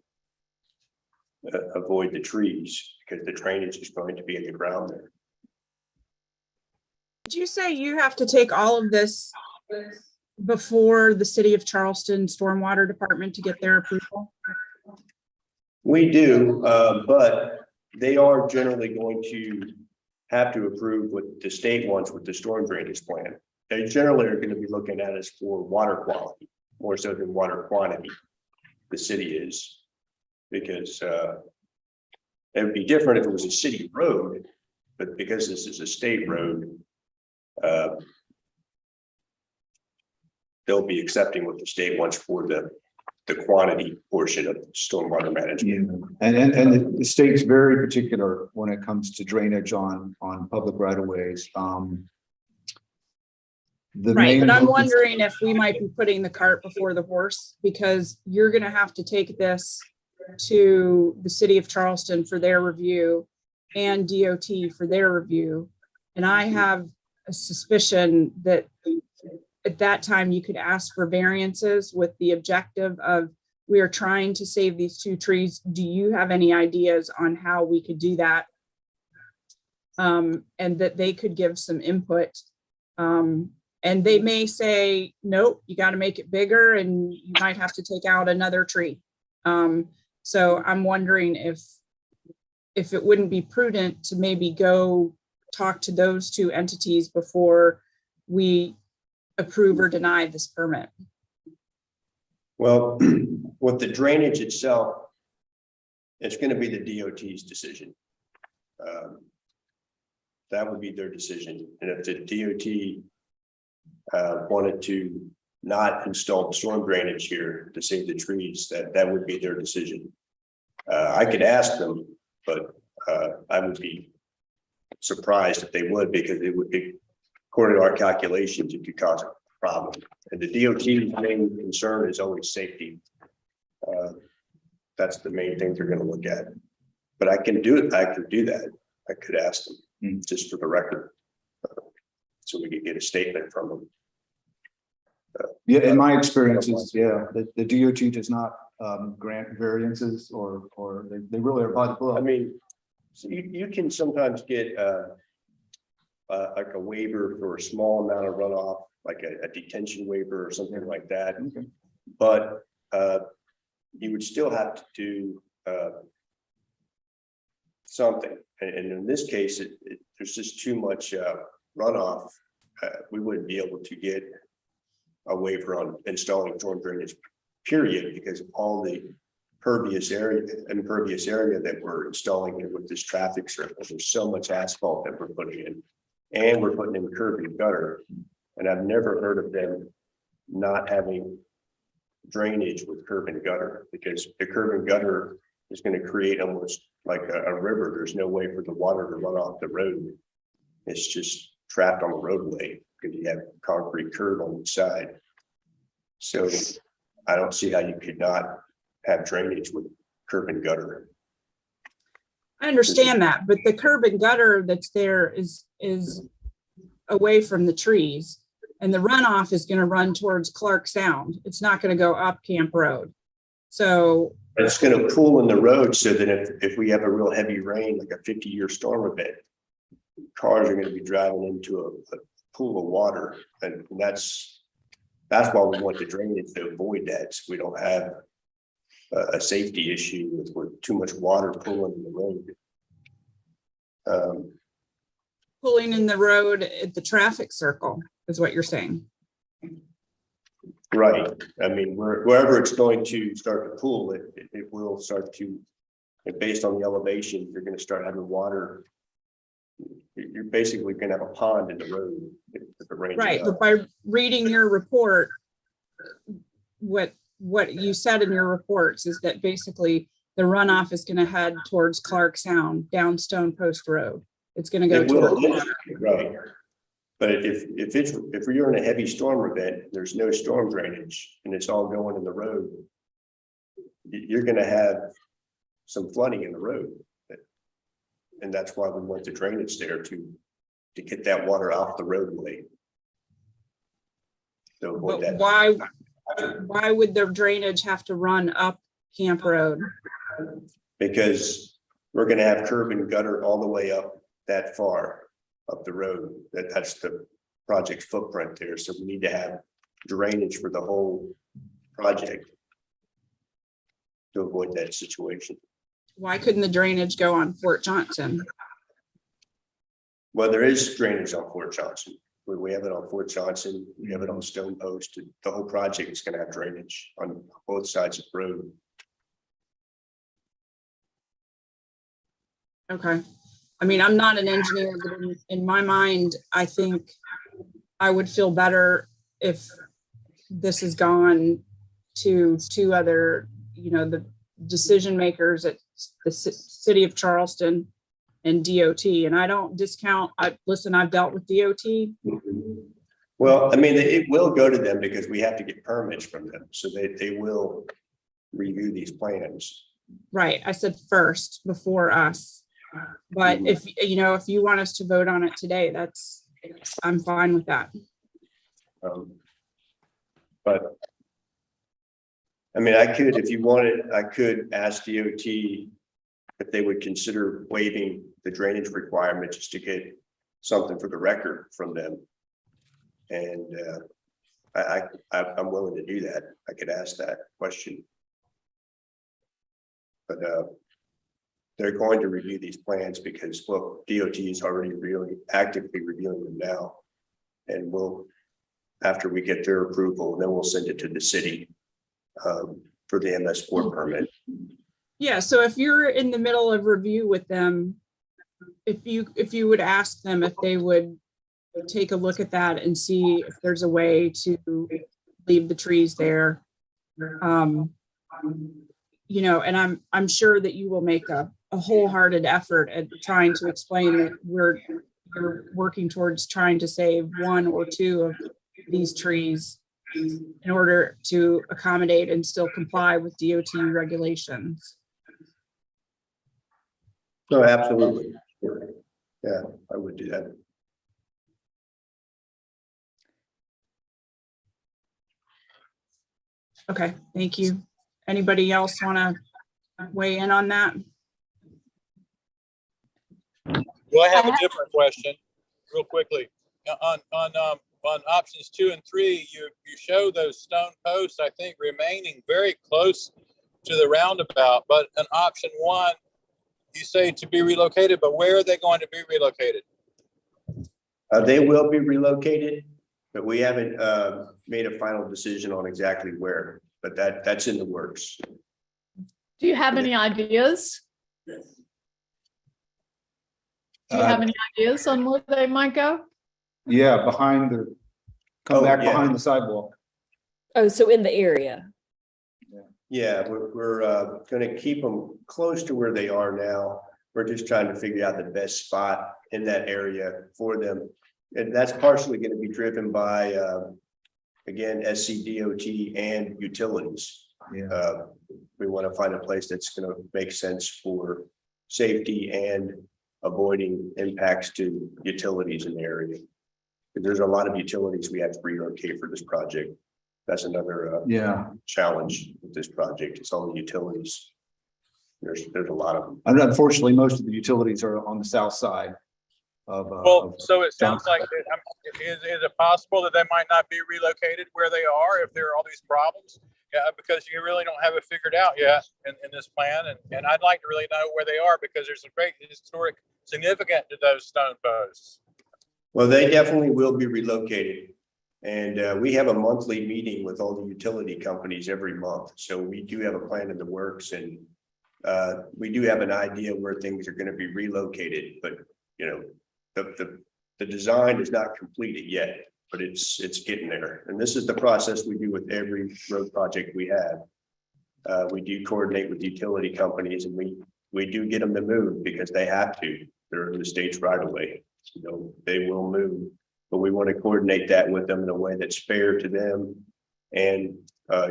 avoid the trees, because the drainage is going to be in the ground there. Did you say you have to take all of this before the City of Charleston Stormwater Department to get their approval? We do, but they are generally going to have to approve what the state wants with the storm drainage plan. They generally are going to be looking at us for water quality more so than water quantity. The city is, because it would be different if it was a city road, but because this is a state road, they'll be accepting what the state wants for the quantity portion of stormwater management. yeah. And the state's very particular when it comes to drainage on public right of ways. Right, but I'm wondering if we might be putting the cart before the horse, because you're going to have to take this to the City of Charleston for their review and DOT for their review. And I have a suspicion that at that time you could ask for variances with the objective of, we are trying to save these 2 trees. Do you have any ideas on how we could do that? And that they could give some input. And they may say, nope, you got to make it bigger and you might have to take out another tree. So I'm wondering if it wouldn't be prudent to maybe go talk to those 2 entities before we approve or deny this permit. Well, with the drainage itself, it's going to be the DOT's decision. That would be their decision. And if the DOT wanted to not install storm drainage here to save the trees, that would be their decision. I could ask them, but I would be surprised if they would, because it would be, according to our calculations, it could cause a problem. And the DOT's main concern is always safety. That's the main thing they're going to look at. But I can do it. I could do that. I could ask them just for the record, so we could get a statement from them. Yeah, in my experiences, yeah, the DOT does not grant variances, or they really are by the book. I mean, so you can sometimes get like a waiver for a small amount of runoff like a detention waiver or something like that. But you would still have to do something. And in this case, there's just too much runoff. We wouldn't be able to get a waiver on installing storm drainage, period, because of all the impervious area that we're installing here with this traffic circle. There's so much asphalt that we're putting in, and we're putting in curb and gutter. And I've never heard of them not having drainage with curb and gutter, because the curb and gutter is going to create almost like a river. There's no way for the water to run off the road. It's just trapped on the roadway because you have concrete curb on each side. So I don't see how you could not have drainage with curb and gutter. I understand that, but the curb and gutter that's there is away from the trees, and the runoff is going to run towards Clark Sound. It's not going to go up Camp Road. So it's going to pool in the road, so that if we have a real heavy rain, like a 50-year storm event, cars are going to be driving into a pool of water, and that's why we want the drainage to avoid that, so we don't have a safety issue with too much water pooling in the road. Pulling in the road at the traffic circle is what you're saying. Right. I mean, wherever it's going to start to pool, it will start to, based on the elevation, you're going to start having water. You're basically going to have a pond in the road. If the rain right. But by reading your report, what you said in your reports is that basically the runoff is going to head towards Clark Sound down Stone Post Road. It's going to go towards water. Right. But if you're in a heavy storm event, there's no storm drainage and it's all going in the road, you're going to have some flooding in the road. And that's why we want the drainage there to get that water off the roadway. So but why would the drainage have to run up Camp Road? Because we're going to have curb and gutter all the way up that far up the road. That's the project footprint there. So we need to have drainage for the whole project to avoid that situation. Why couldn't the drainage go on Fort Johnson? Well, there is drainage on Fort Johnson. We have it on Fort Johnson. We have it on Stone Post. The whole project is going to have drainage on both sides of the road. Okay. I mean, I'm not an engineer, but in my mind, I think I would feel better if this has gone to two other, the decision makers at the city of Charleston and DOT. And I don't discount, listen, I've dealt with DOT. Well, I mean, it will go to them because we have to get permits from them. So they will review these plans. Right. I said first before us. But if you want us to vote on it today, I'm fine with that. But I mean, if you wanted, I could ask DOT if they would consider waiving the drainage requirement just to get something for the record from them. And I'm willing to do that. I could ask that question. But they're going to review these plans because, well, DOT is already actively reviewing them now. And after we get their approval, then we'll send it to the city for the MS4 permit. Yeah, so if you're in the middle of review with them, if you would ask them if they would take a look at that and see if there's a way to leave the trees there. And I'm sure that you will make a wholehearted effort at trying to explain that you're working towards trying to save one or two of these trees in order to accommodate and still comply with DOT regulations. No, absolutely. Yeah, I would do that. Okay, thank you. Anybody else want to weigh in on that? Well, I have a different question real quickly. On on options 2 and 3, you show those stone posts, I think, remaining very close to the roundabout. But in option 1, you say to be relocated, but where are they going to be relocated? They will be relocated, but we haven't made a final decision on exactly where, but that's in the works. Do you have any ideas? Do you have any ideas on where they might go? Yeah, behind the, come back yeah. behind the sidewalk. Oh, so in the area. Yeah, we're going to keep them close to where they are now. We're just trying to figure out the best spot in that area for them. And that's partially going to be driven by, again, SCDOT and utilities. Yeah. We want to find a place that's going to make sense for safety and avoiding impacts to utilities in the area. There's a lot of utilities we have to relocate for this project. That's another challenge with this project. It's all the utilities. There's a lot of them. And unfortunately, most of the utilities are on the south side of. Well, so it sounds like, is it possible that they might not be relocated where they are if there are all these problems? Yeah, because you really don't have it figured out yet in this plan. And I'd like to really know where they are because there's a great historic significance to those stone posts. Well, they definitely will be relocated. And we have a monthly meeting with all the utility companies every month. So we do have a plan in the works, and we do have an idea where things are going to be relocated. But, you know, the design is not completed yet, but it's getting there. And this is the process we do with every road project we have. We do coordinate with utility companies, and we do get them to move because they have to. They're in the state's right of way. You know, they will move, but we want to coordinate that with them in a way that's fair to them and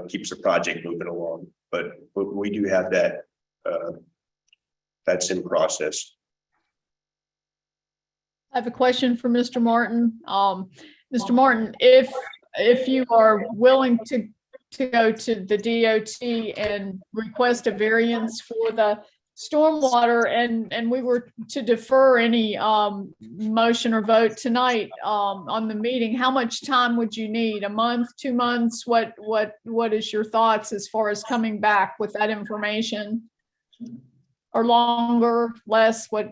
keeps the project moving along. But we do have that. That's in process. I have a question for Mr. Martin. Mr. Martin, if you are willing to go to the DOT and request a variance for the stormwater and we were to defer any motion or vote tonight on the meeting, how much time would you need? A month, 2 months? What is your thoughts as far as coming back with that information? Or longer, less? What?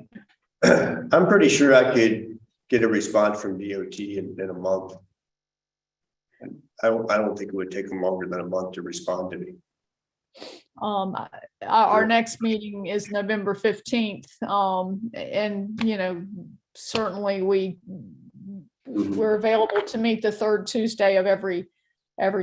I'm pretty sure I could get a response from DOT in a month. I don't think it would take them longer than a month to respond to me. Our next meeting is November 15th. And, you know, certainly we're available to meet the third Tuesday of every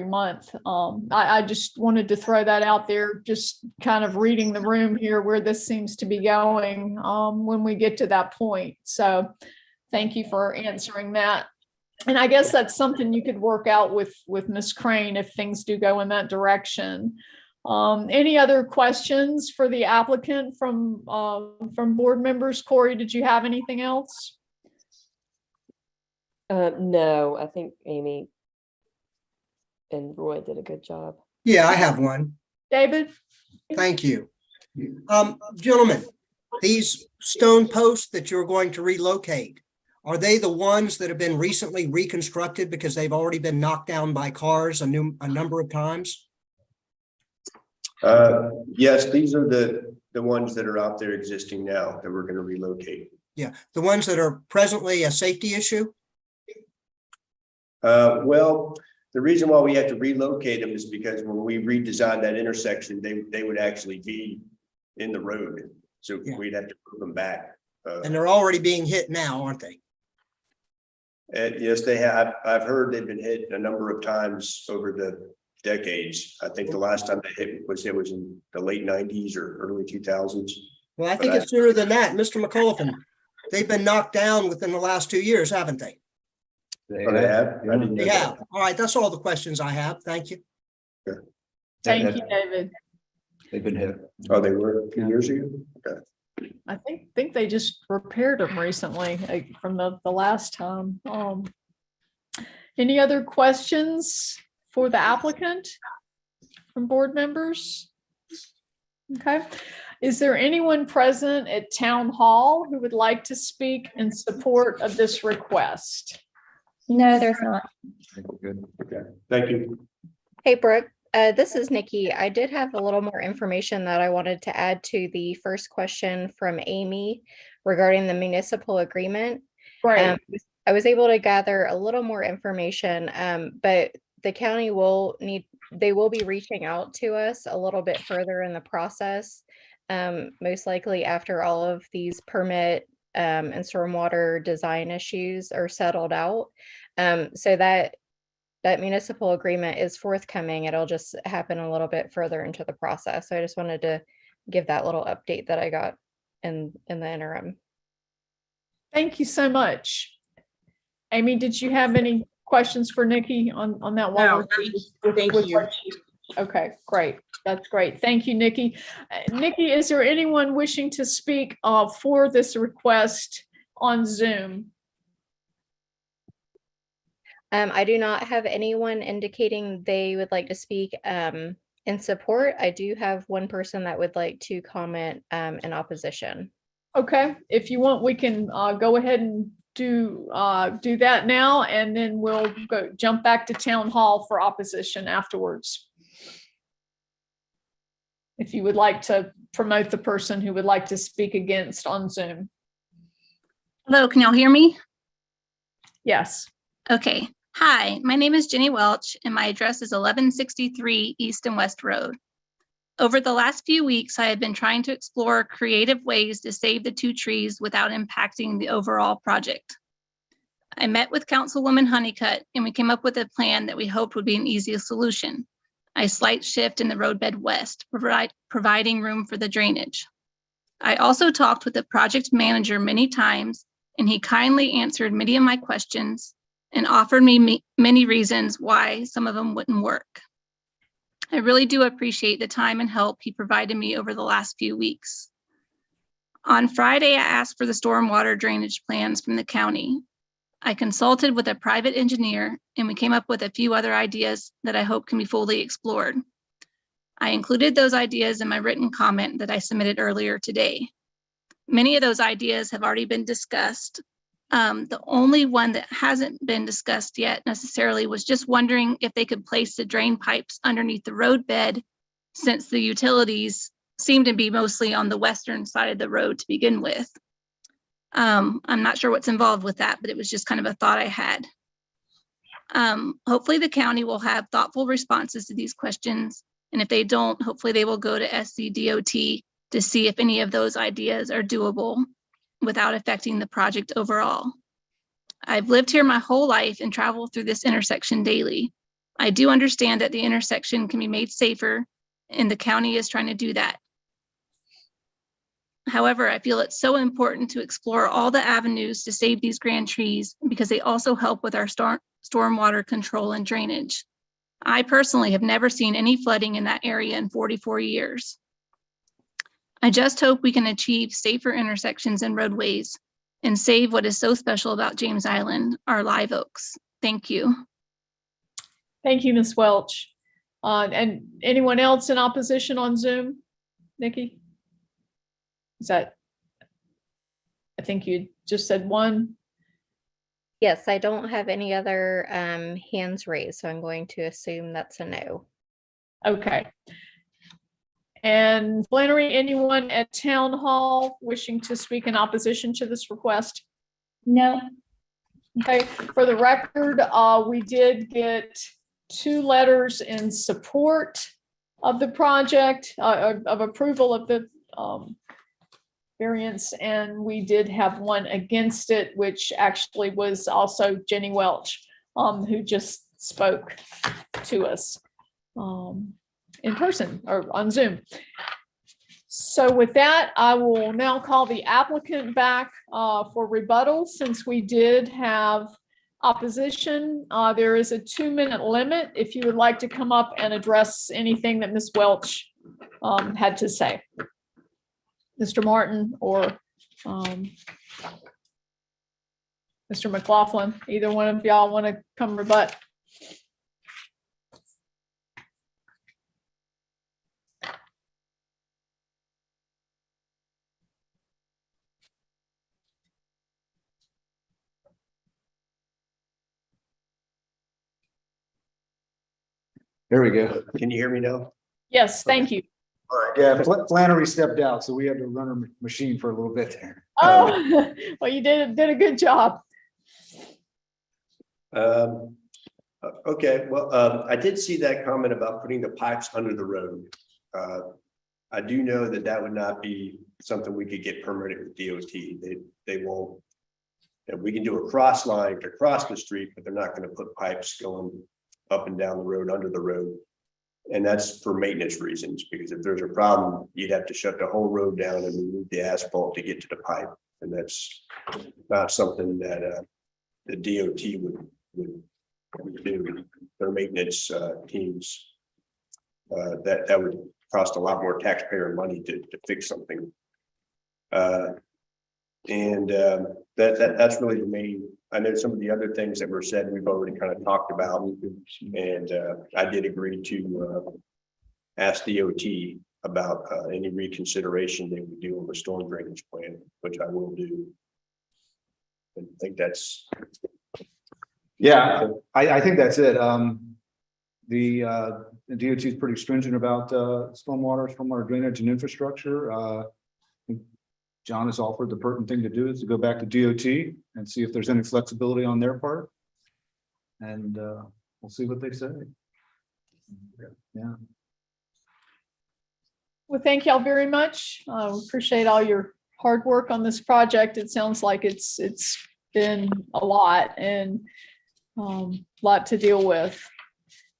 month. I just wanted to throw that out there, just kind of reading the room here where this seems to be going when we get to that point. So thank you for answering that. And I guess that's something you could work out with Ms. Crane if things do go in that direction. Any other questions for the applicant from board members? Corey, did you have anything else? No, I think Amy and Roy did a good job. Yeah, I have one. David? Thank you. Gentlemen, these stone posts that you're going to relocate, are they the ones that have been recently reconstructed because they've already been knocked down by cars a number of times? Yes, these are the ones that are out there existing now that we're going to relocate. Yeah, the ones that are presently a safety issue? Well, the reason why we had to relocate them is because when we redesigned that intersection, they would actually be in the road. So we'd have to put them back. And they're already being hit now, aren't they? Yes, they have. I've heard they've been hit a number of times over the decades. I think the last time they hit was in the late 90s or early 2000s. Well, I think it's sooner than that. Mr. McAuliffe, they've been knocked down within the last 2 years, haven't they? They have. They have. All right, that's all the questions I have. Thank you. Sure. Thank you, David. They've been hit. Oh, they were a few years ago? Okay. I think they just repaired them recently from the last time. Any other questions for the applicant from board members? Okay. Is there anyone present at Town Hall who would like to speak in support of this request? No, there's not. Good. Okay, thank you. Hey, Brooke, this is Nikki. I did have a little more information that I wanted to add to the first question from Amy regarding the municipal agreement. Right. I was able to gather a little more information, but the county they will be reaching out to us a little bit further in the process, most likely after all of these permit and stormwater design issues are settled out. So that municipal agreement is forthcoming. It'll just happen a little bit further into the process. So I just wanted to give that little update that I got in the interim. Thank you so much. Amy, did you have any questions for Nikki on that one? No, thank you. Okay, great. That's great. Thank you, Nikki. Nikki, is there anyone wishing to speak for this request on Zoom? I do not have anyone indicating they would like to speak in support. I do have one person that would like to comment in opposition. Okay, if you want, we can go ahead and do that now, and then we'll jump back to town hall for opposition afterwards. If you would like to promote the person who would like to speak against on Zoom. Hello, can y'all hear me? Yes. Okay. Hi, my name is Jenny Welch, and my address is 1163 East and West Road. Over the last few weeks, I have been trying to explore creative ways to save the 2 trees without impacting the overall project. I met with Councilwoman Honeycutt, and we came up with a plan that we hoped would be an easier solution. A slight shift in the roadbed west, providing room for the drainage. I also talked with the project manager many times, and he kindly answered many of my questions and offered me many reasons why some of them wouldn't work. I really do appreciate the time and help he provided me over the last few weeks. On Friday, I asked for the stormwater drainage plans from the county. I consulted with a private engineer, and we came up with a few other ideas that I hope can be fully explored. I included those ideas in my written comment that I submitted earlier today. Many of those ideas have already been discussed. The only one that hasn't been discussed yet necessarily was just wondering if they could place the drain pipes underneath the roadbed, since the utilities seem to be mostly on the western side of the road to begin with. I'm not sure what's involved with that, but it was just kind of a thought I had. Hopefully the county will have thoughtful responses to these questions. And if they don't, hopefully they will go to SCDOT to see if any of those ideas are doable without affecting the project overall. I've lived here my whole life and travel through this intersection daily. I do understand that the intersection can be made safer, and the county is trying to do that. However, I feel it's so important to explore all the avenues to save these grand trees because they also help with our stormwater control and drainage. I personally have never seen any flooding in that area in 44 years. I just hope we can achieve safer intersections and roadways and save what is so special about James Island, our live oaks. Thank you. Thank you, Ms. Welch. And anyone else in opposition on Zoom? Nikki? I think you just said one. Yes, I don't have any other hands raised, so I'm going to assume that's a no. Okay. And Flannery, anyone at town hall wishing to speak in opposition to this request? No. Okay, for the record, we did get 2 letters in support of the project, of approval of the variance, and we did have 1 against it, which actually was also Jenny Welch, who just spoke to us in person or on Zoom. So with that, I will now call the applicant back for rebuttal. Since we did have opposition, there is a 2-minute limit if you would like to come up and address anything that Ms. Welch had to say. Mr. Martin or Mr. McLaughlin, either one of y'all want to come rebut? There we go. Can you hear me now? Yes, thank you. All right. Yeah, Flannery stepped out, so we had to run our machine for a little bit there. Oh, well, you did a good job. Okay, well, I did see that comment about putting the pipes under the road. I do know that that would not be something we could get permitted with DOT. They won't. And we can do a cross line to cross the street, but they're not going to put pipes going up and down the road, under the road. And that's for maintenance reasons, because if there's a problem, you'd have to shut the whole road down and remove the asphalt to get to the pipe. And that's not something that the DOT would do. Their maintenance teams, that would cost a lot more taxpayer money to fix something. That's really the main. I know some of the other things that were said, we've already kind of talked about, and I did agree to ask DOT about any reconsideration they would do on the storm drainage plan, which I will do. I think that's. Yeah, I think that's it. The DOT is pretty stringent about stormwater drainage and infrastructure. John has offered the pertinent thing to do is to go back to DOT and see if there's any flexibility on their part. And we'll see what they say. Yeah. Well, thank y'all very much. Appreciate all your hard work on this project. It sounds like it's been a lot and lot to deal with.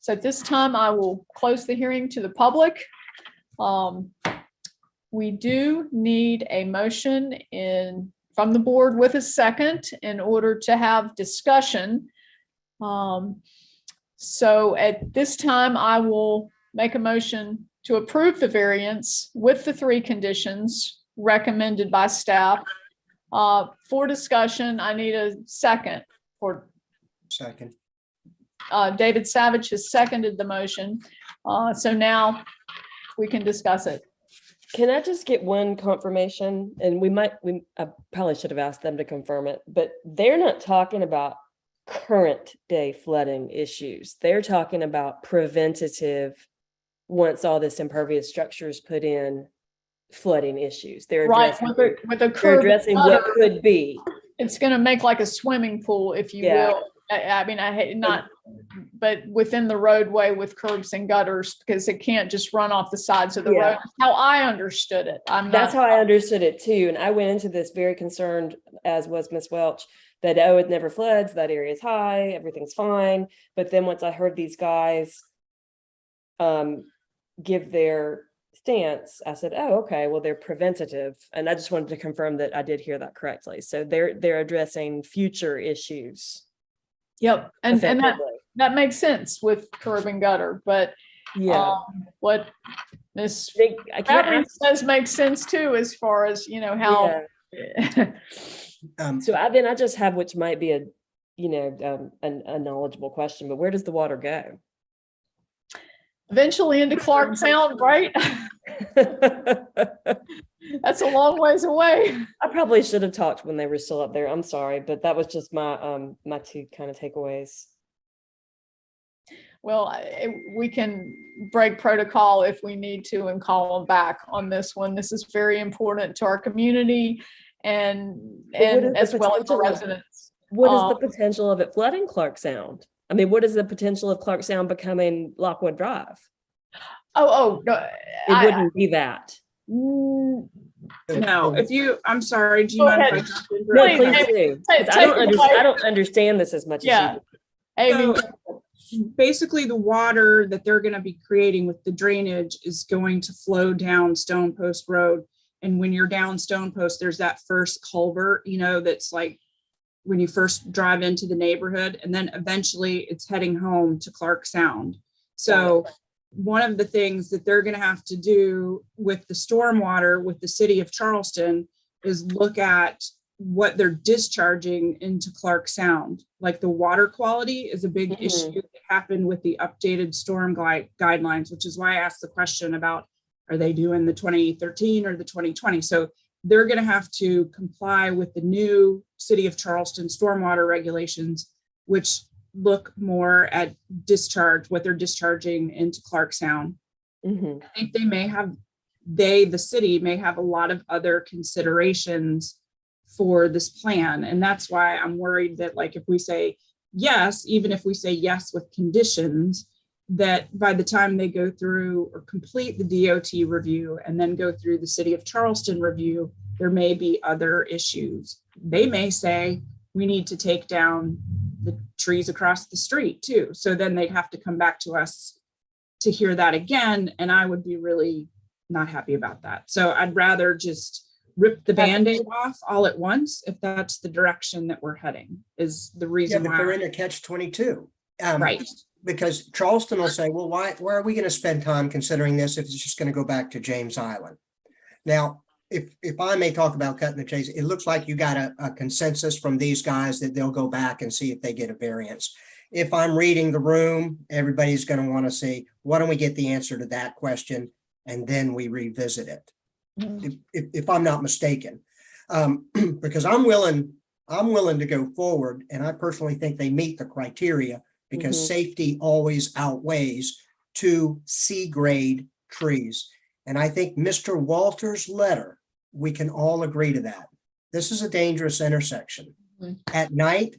So at this time, I will close the hearing to the public. We do need a motion from the board with a second in order to have discussion. So at this time, I will make a motion to approve the variance with the 3 conditions recommended by staff. For discussion, I need a second. Second. David Savage has seconded the motion. So now we can discuss it. Can I just get one confirmation? And I probably should have asked them to confirm it, but they're not talking about current day flooding issues. They're talking about preventative, once all this impervious structure is put in, flooding issues. They're addressing, with a curb addressing what could be. It's going to make like a swimming pool, if you will. I mean, I hate not, but within the roadway with curbs and gutters, because it can't just run off the sides of the road. How I understood it. That's how I understood it too. And I went into this very concerned, as was Miss Welch, that, oh, it never floods, that area is high, everything's fine. But then once I heard these guys give their stance, I said, oh, okay, well, they're preventative. And I just wanted to confirm that I did hear that correctly. So they're addressing future issues. Yep. And that makes sense with curb and gutter, but what Miss Bradley says makes sense too, as far as, how. So I just have, which might be a knowledgeable question, but where does the water go? Eventually into Clark Sound, right? That's a long ways away. I probably should have talked when they were still up there. I'm sorry, but that was just my my 2 kind of takeaways. Well, we can break protocol if we need to and call them back on this one. This is very important to our community and as well as the residents. What is the potential of it flooding Clark Sound? I mean, what is the potential of Clark Sound becoming Lockwood Drive? No, it wouldn't be that. No, I'm sorry, do you mind if I jump in? No, please do. I don't understand this as much as you do. Amy. So, basically, the water that they're going to be creating with the drainage is going to flow down Stone Post Road. And when you're down Stone Post, there's that first culvert, that's like when you first drive into the neighborhood, and then eventually it's heading home to Clark Sound. So one of the things that they're going to have to do with the stormwater with the city of Charleston is look at what they're discharging into Clark Sound. Like the water quality is a big issue that happened with the updated storm guidelines, which is why I asked the question about, are they doing the 2013 or the 2020? So they're going to have to comply with the new city of Charleston stormwater regulations, which look more at discharge, what they're discharging into Clark Sound. Mhm. I think they may have, the city may have a lot of other considerations for this plan. And that's why I'm worried that, like, if we say yes, even if we say yes with conditions, that by the time they go through or complete the DOT review and then go through the City of Charleston review, there may be other issues. They may say we need to take down the trees across the street too. So then they'd have to come back to us to hear that again. And I would be really not happy about that. So I'd rather just rip the Band-Aid off all at once, if that's the direction that we're heading, is the Yeah, reason but they're why. in a catch-22. Right. Because Charleston will say, well, why are we going to spend time considering this if it's just going to go back to James Island? Now, if I may talk about cutting the chase, it looks like you got a consensus from these guys that they'll go back and see if they get a variance. If I'm reading the room, everybody's going to want to say, why don't we get the answer to that question and then we revisit it? If I'm not mistaken, because I'm willing to go forward, and I personally think they meet the criteria because safety always outweighs 2 C grade trees. And I think Mr. Walter's letter, we can all agree to that. This is a dangerous intersection. At night,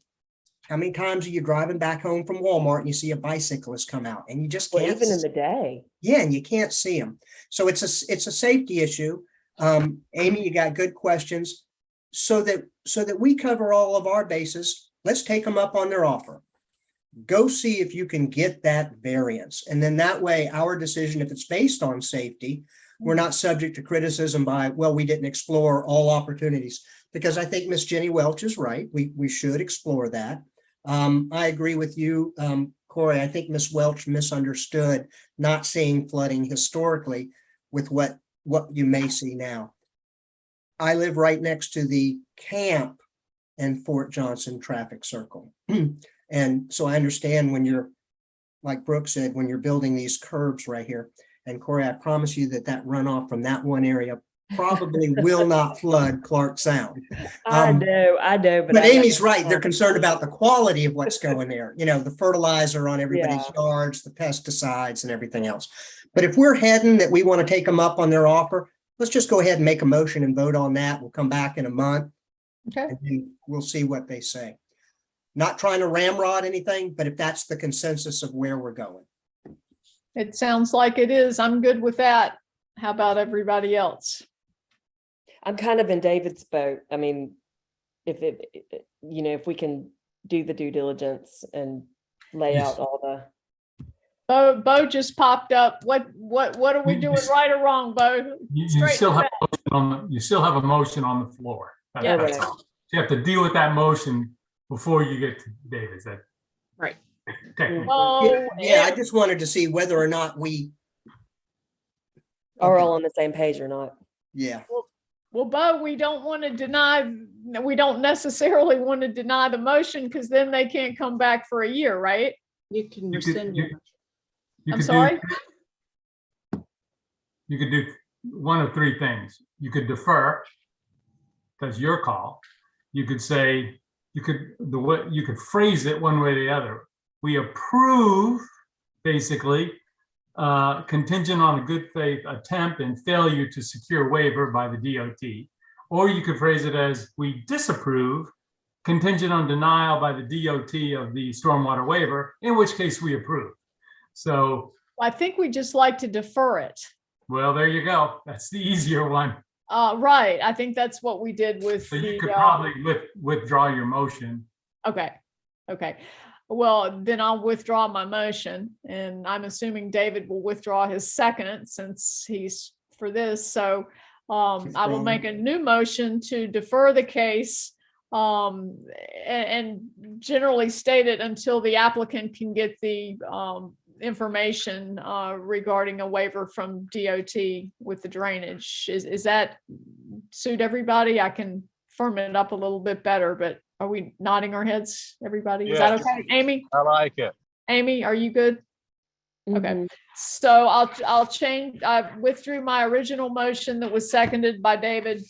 how many times are you driving back home from Walmart and you see a bicyclist come out and you just can't? Well, even in the day. Yeah, and you can't see them. So it's a safety issue. Amy, you got good questions. So that we cover all of our bases, let's take them up on their offer. Go see if you can get that variance. And then that way, our decision, if it's based on safety, we're not subject to criticism by, well, we didn't explore all opportunities. Because I think Miss Jenny Welch is right. We should explore that. I agree with you, Corey. I think Miss Welch misunderstood not seeing flooding historically with what you may see now. I live right next to the camp and Fort Johnson traffic circle. And so I understand when you're, like Brooke said, when you're building these curbs right here. And Corey, I promise you that runoff from that one area probably will not flood Clark Sound. I know. But Amy's right. They're concerned about the quality of what's going there. You know, the fertilizer on everybody's yards, the pesticides and everything else. But if we're heading that we want to take them up on their offer, let's just go ahead and make a motion and vote on that. We'll come back in a month. Okay. And then we'll see what they say. Not trying to ramrod anything, but if that's the consensus of where we're going. It sounds like it is. I'm good with that. How about everybody else? I'm kind of in David's boat. I mean, if we can do the due diligence and lay out all the. Bo just popped up. What are we doing right or wrong, Bo? You still have a motion on the floor. Yeah. That's all. So you have to deal with that motion before you get to David's. That right. Technically. I just wanted to see whether or not we are all on the same page or not. Yeah. Well, Bo, we don't necessarily want to deny the motion because then they can't come back for a year, right? You can rescind your motion. I'm sorry? You could do one of 3 things. You could defer, that's your call. You could say, you could phrase it one way or the other. We approve, basically, contingent on a good faith attempt and failure to secure waiver by the DOT. Or you could phrase it as we disapprove, contingent on denial by the DOT of the stormwater waiver, in which case we approve. So I think we just like to defer it. Well, there you go. That's the easier one. Right. I think that's what we did with. So you could probably withdraw your motion. Okay. Well, then I'll withdraw my motion, and I'm assuming David will withdraw his second since he's for this. So I will make a new motion to defer the case and generally state it until the applicant can get the information regarding a waiver from DOT with the drainage. Is that suit everybody? I can firm it up a little bit better, but are we nodding our heads, everybody? Is that okay? Amy? I like it. Amy, are you good? Okay, so I'll change, I withdrew my original motion that was seconded by David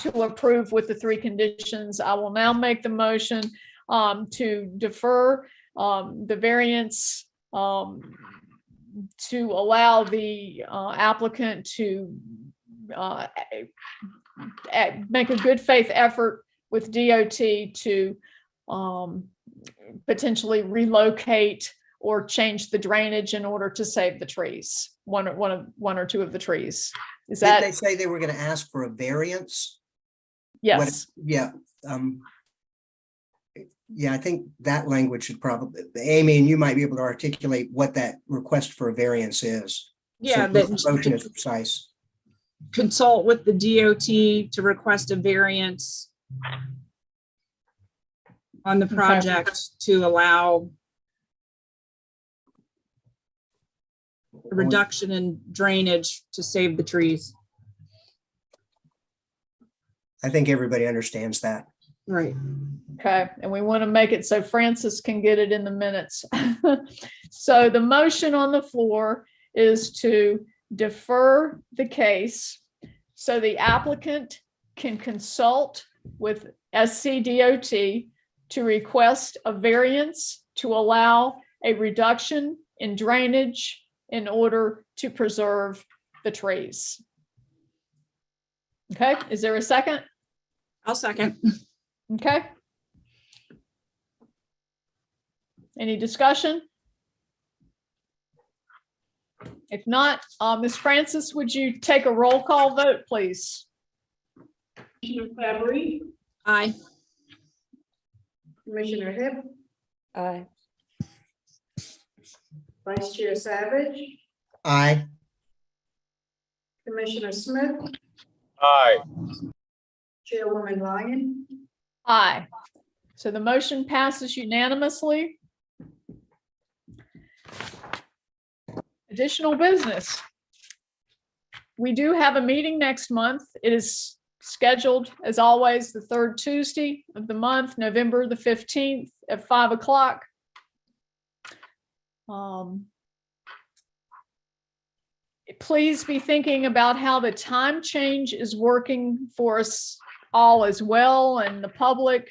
to approve with the 3 conditions. I will now make the motion to defer the variance to allow the applicant to make a good faith effort with DOT to potentially relocate or change the drainage in order to save the trees, one or two of the trees. Is Did they that, say they were going to ask for a variance? yes? Yeah. Yeah, I think that language should probably, Amy, and you might be able to articulate what that request for a variance is. Yeah, So that the motion is precise. consult with the DOT to request a variance on the project to allow a reduction in drainage to save the trees. I think everybody understands that. Right. Okay, and we want to make it so Francis can get it in the minutes. So the motion on the floor is to defer the case so the applicant can consult with SCDOT to request a variance to allow a reduction in drainage in order to preserve the trees. Okay, is there a second? I'll second. Okay. Any discussion? If not, Ms. Francis, would you take a roll call vote, please? Commissioner Fabry, Aye. Commissioner Hip, Aye. Vice Chair Savage, Aye. Commissioner Smith, Aye. Chairwoman Lyon. Aye. So the motion passes unanimously. Additional business. We do have a meeting next month. It is scheduled, as always, the third Tuesday of the month, November the 15th at 5 o'clock. Please be thinking about how the time change is working for us all as well, and the public.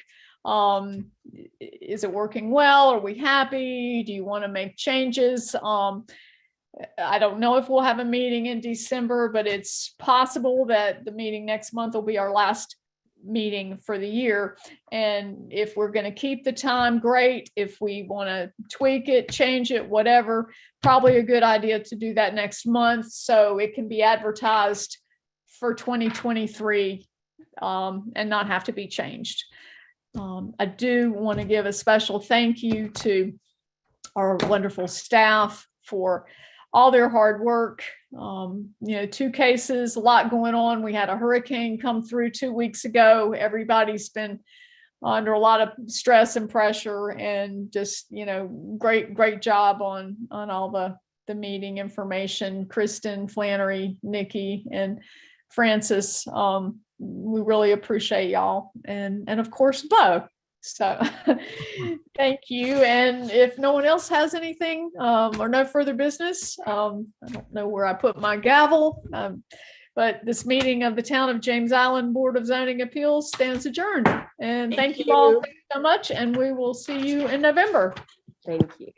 Is it working well? Are we happy? Do you want to make changes? I don't know if we'll have a meeting in December, but it's possible that the meeting next month will be our last meeting for the year. And if we're going to keep the time, great. If we want to tweak it, change it, whatever, probably a good idea to do that next month so it can be advertised for 2023 and not have to be changed. I do want to give a special thank you to our wonderful staff for all their hard work. Two cases, a lot going on. We had a hurricane come through 2 weeks ago. Everybody's been under a lot of stress and pressure, and just, great job on all the meeting information. Kristen, Flannery, Nikki, and Francis. We really appreciate y'all. And of course, Bo. So thank you. And if no one else has anything or no further business, I don't know where I put my gavel, but this meeting of the Town of James Island Board of Zoning Appeals stands adjourned. And thank you all so much. And we will see you in November. Thank you.